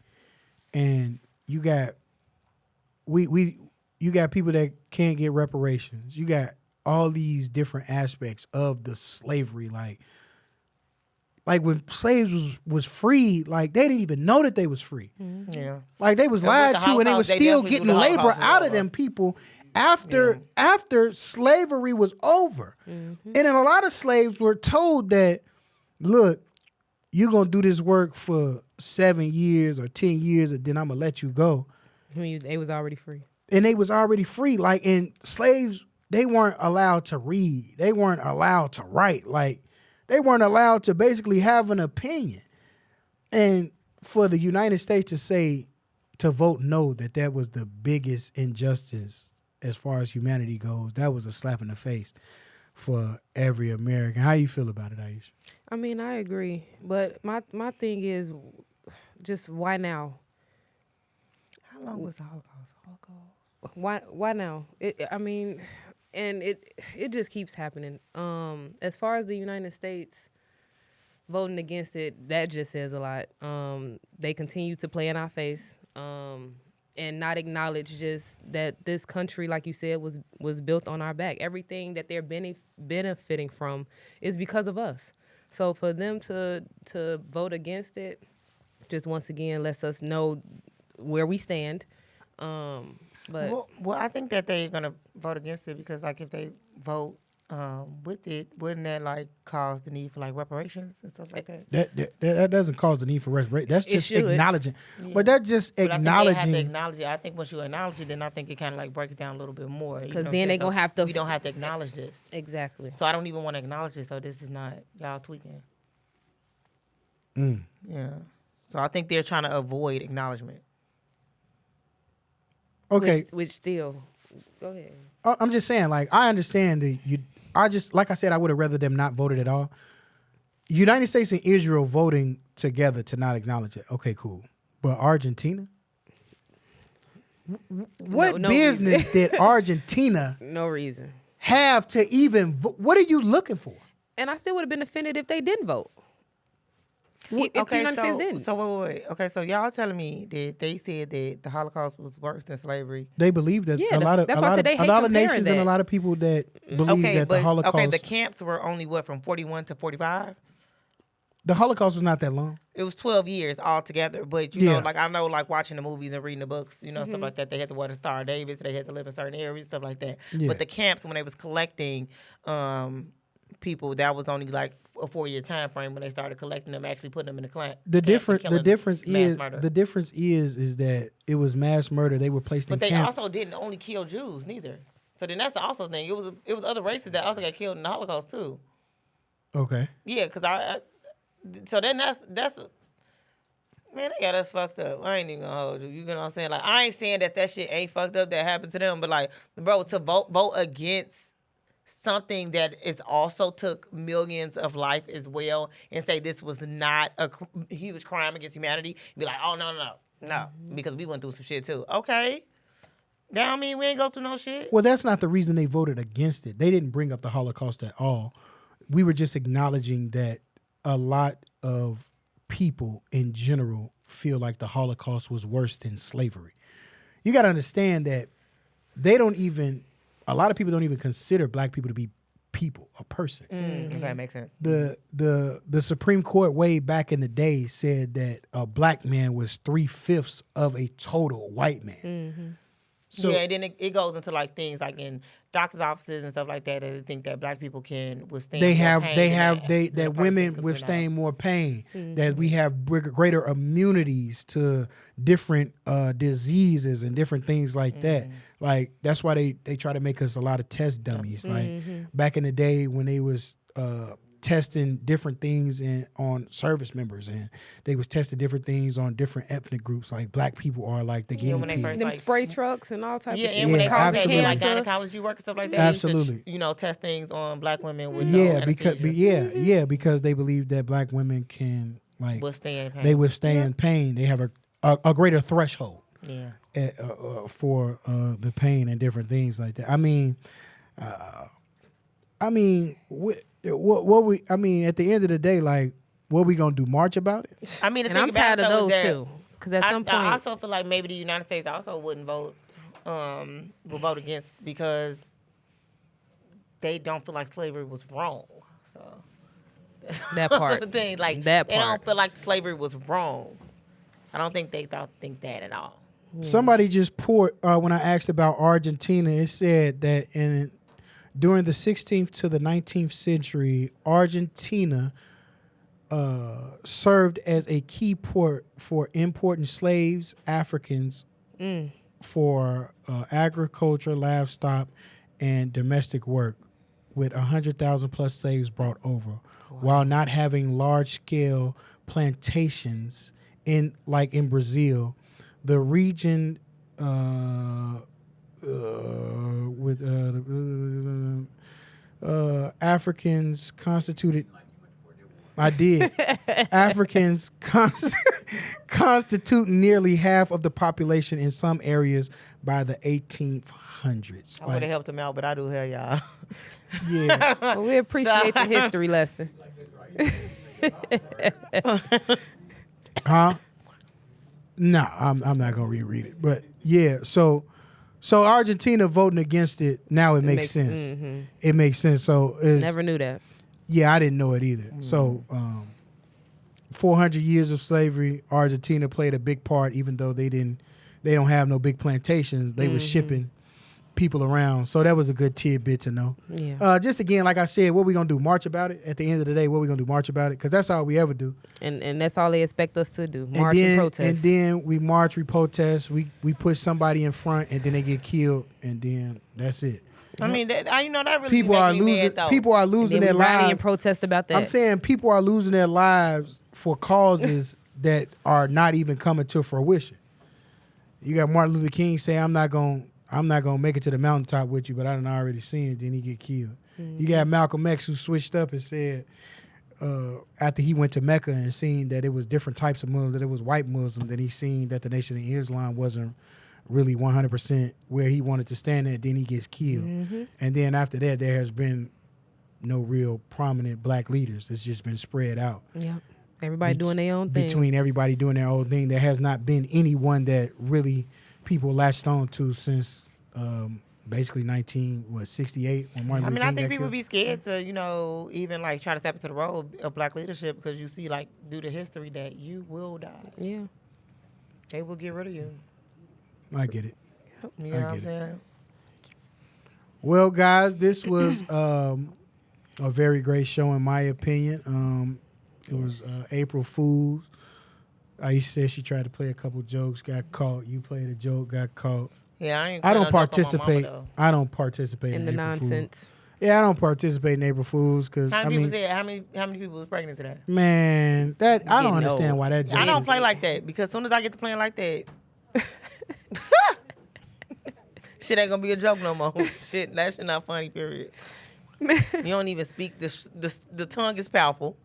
and you got you got people that can't get reparations. You got all these different aspects of the slavery, like when slaves was free, like they didn't even know that they was free. Yeah. Like they was lied to, and they was still getting labor out of them people after slavery was over. And then a lot of slaves were told that, look, you're gonna do this work for 7 years or 10 years, and then I'm gonna let you go. They was already free. And they was already free. Like, and slaves, they weren't allowed to read. They weren't allowed to write. Like, they weren't allowed to basically have an opinion. And for the United States to vote no, that was the biggest injustice as far as humanity goes, that was a slap in the face for every American. How you feel about it, Aisha? I mean, I agree. But my thing is, just why now? How long was the Holocaust? Why now? It just keeps happening. As far as the United States voting against it, that just says a lot. They continue to play in our face, and not acknowledge just that this country, like you said, was built on our back. Everything that they're benefiting from is because of us. So for them to vote against it, just once again lets us know where we stand. But well, I think that they're gonna vote against it because, like, if they vote with it, wouldn't that like cause the need for like reparations and stuff like that? That doesn't cause the need for reparations. That's just acknowledging. Yeah. But that's just But acknowledging. I think they have to acknowledge it. I think once you acknowledge it, then I think it kind of like breaks down a little bit more. Because then they're gonna have to. We don't have to acknowledge this. Exactly. So I don't even want to acknowledge this. So this is not y'all tweaking. Yeah. So I think they're trying to avoid acknowledgement. Okay. Which still, go ahead. I'm just saying, like, I understand like I said, I would have rather them not voted at all. United States and Israel voting together to not acknowledge it. Okay, cool. But Argentina? What No business did Argentina No reason. have to even what are you looking for? And I still would have been offended if they didn't vote. If the Okay, United States didn't. so wait. Okay, so y'all telling me that they said that the Holocaust was worse than slavery? They believe that Yeah, a lot of that's why I said they hate comparing nations and a that. lot of people that believe that the Holocaust. Okay, the camps were only from 41 to 45. The Holocaust was not that long. It was 12 years altogether, but you know, like I know, like watching the movies and reading the books, you know, stuff like that. They had to wear the Star of David, so they had to live in certain areas, stuff like that. Yeah. But the camps, when they was collecting people, that was only like a 4-year time frame when they started collecting them, actually putting them in the camp. The difference is that it was mass murder. They were placed in But they camps. also didn't only kill Jews neither. So then that's the also thing. It was other races that also got killed in the Holocaust too. Okay. Yeah, because so then that's man, they got us fucked up. I ain't even gonna hold you. You know what I'm saying? Like, I ain't saying that shit ain't fucked up that happened to them, but like, bro, to vote against something that is also took millions of life as well, and say this was not a huge crime against humanity, be like, oh no, because we went through some shit too. Okay, that don't mean we ain't go through no shit. Well, that's not the reason they voted against it. They didn't bring up the Holocaust at all. We were just acknowledging that a lot of people in general feel like the Holocaust was worse than slavery. You got to understand that a lot of people don't even consider black people to be people, a person. Okay, makes sense. The Supreme Court way back in the day said that a black man was 3/5 of a total white man. Mm-hmm. So, yeah, and then it goes into like things like in doctor's offices and stuff like that. They think that black people can withstand. That women withstand more pain. Mm-hmm. That we have greater immunities to different diseases and different things like that. Like that's why they try to make us a lot of test dummies. Like back in the day when they was testing different things on service members, and they was testing different things on different ethnic groups. Like black people are like the guinea pigs. Them spray trucks and all types of shit. And when they cause like gynecology work and stuff like that, absolutely. They used to, test things on black women with because they believe that black women can like withstand pain. They withstand pain. They have a greater threshold. Yeah. For the pain and different things like that. I mean, I mean, at the end of the day, like, what we gonna do? March about it? I mean, And I'm tired of those too. Because at some point, I also feel like maybe the United States also wouldn't vote, will vote against because they don't feel like slavery was wrong. So that part, the thing, like that they part. don't feel like slavery was wrong. I don't think they think that at all. Somebody just poured when I asked about Argentina. It said that during the 16th to the 19th century, Argentina served as a key port for importing slaves, Africans, for agriculture, livestock, and domestic work, with 100,000 plus slaves brought over, while not having large-scale plantations in Brazil. The region with Africans constituted. I did. Africans constitute nearly half of the population in some areas by the 1800s. I would have helped them out, but I do hell y'all. Yeah. Well, we appreciate the history lesson. Huh? No, I'm not gonna reread it. But yeah, so Argentina voting against it now it makes sense. Mm-hmm. It makes sense. So Never knew that. Yeah, I didn't know it either. So 400 years of slavery, Argentina played a big part, even though they don't have no big plantations. They were shipping people around. So that was a good tidbit to know. Yeah. Just again, like I said, what we gonna do? March about it? At the end of the day, what we gonna do? March about it? Because that's all we ever do. And that's all they expect us to do. March and protest. And then we march, we protest, we push somebody in front, and then they get killed, and then that's it. I mean, that really people are losing. People are losing their lives. And protest about that. I'm saying people are losing their lives for causes that are not even coming to fruition. You got Martin Luther King saying, "I'm not gonna make it to the mountaintop with you," but I done already seen it. Then he get killed. You got Malcolm X who switched up and said, after he went to Mecca and seen that it was different types of Muslims, that it was white Muslims, that he seen that the Nation of Islam wasn't really 100% where he wanted to stand at, then he gets killed. And then after that, there has been no real prominent black leaders. It's just been spread out. Yeah. Everybody doing their own thing. Between everybody doing their own thing, there has not been anyone that really people latched on to since basically 1968 when Martin Luther King I think got people killed. be scared to, even like try to step into the role of black leadership because you see like due to history that you will die. Yeah. They will get rid of you. I get it. You know what I'm saying? Well, guys, this was a very great show in my opinion. It was April Fool's. Aisha said she tried to play a couple jokes, got caught. You played a joke, got caught. Yeah, I don't participate. I don't participate in the April nonsense. Fools. Yeah, I don't participate in April Fools because how many people was pregnant today? Man, that I don't understand why that. I don't play like that because as soon as I get to playing like that, shit ain't gonna be a joke no more. Shit, that shit not funny. Period. You don't even speak. The tongue is powerful.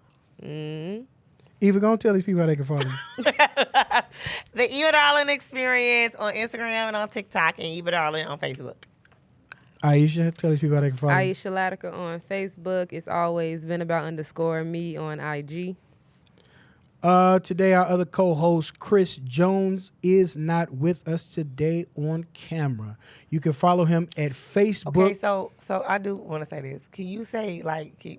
Eva, gonna tell these people how they can follow you. The Eva Darling Experience on Instagram and on TikTok, and Eva Darling on Facebook. Aisha, tell these people how they can follow you. Aisha Latiker on Facebook. It's always been about _me on IG. Today, our other co-host, Chris Jones, is not with us today on camera. You can follow him at Facebook. Okay, so I do want to say this. Can you say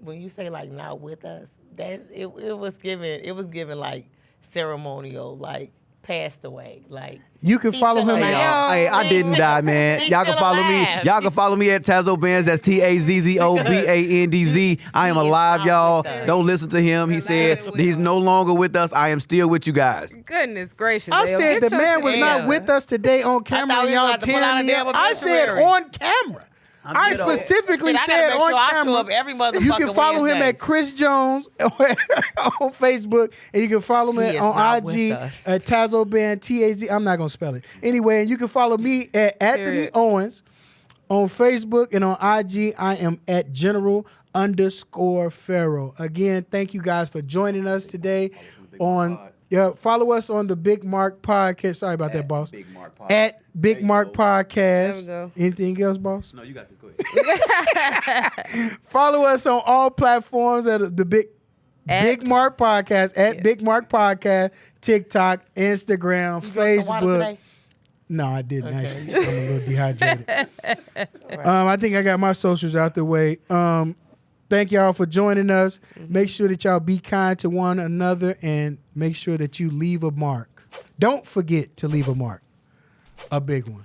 when you say like not with us, that it was given like ceremonial, like passed away, like. You can follow him at. Hey, I didn't die, man. Y'all can follow me. Y'all can follow me at Tazo Bands. That's TAZZOBANDZ. I am alive, y'all. Don't listen to him. He said he's no longer with us. I am still with you guys. Goodness gracious. I said the man was not with us today on camera. thought we Y'all was about to pull out tearing a me damn up. I said obituary. on camera. I specifically Shit, I said gotta make on sure I show camera. up every motherfucking You can follow him Wednesday. at Chris Jones on Facebook, and you can follow He me is on not IG with us. at Tazo Band TAZ. I'm not gonna spell it anyway. And you can follow me at Anthony Period. Owens on Facebook and on IG. I am at General_Pharaoh. Again, thank you guys for joining us today on Yeah, follow us on the Big Mark Podcast. Sorry about that, boss. Big Mark Podcast. At Big Mark Podcast. There we go. Anything else, boss? No, you got this. Go ahead. Follow us on all platforms at the Big Mark Podcast, at Big Mark Podcast, TikTok, Instagram, You drank some water Facebook. today? No, I didn't Okay. actually. I'm a little dehydrated. I think I got my socials out the way. Thank y'all for joining us. Make sure that y'all be kind to one another and make sure that you leave a mark. Don't forget to leave a mark. A big one.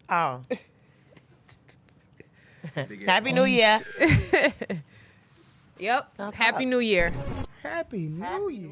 Oh. Happy New Year. Yep. Happy New Year. Happy New Year.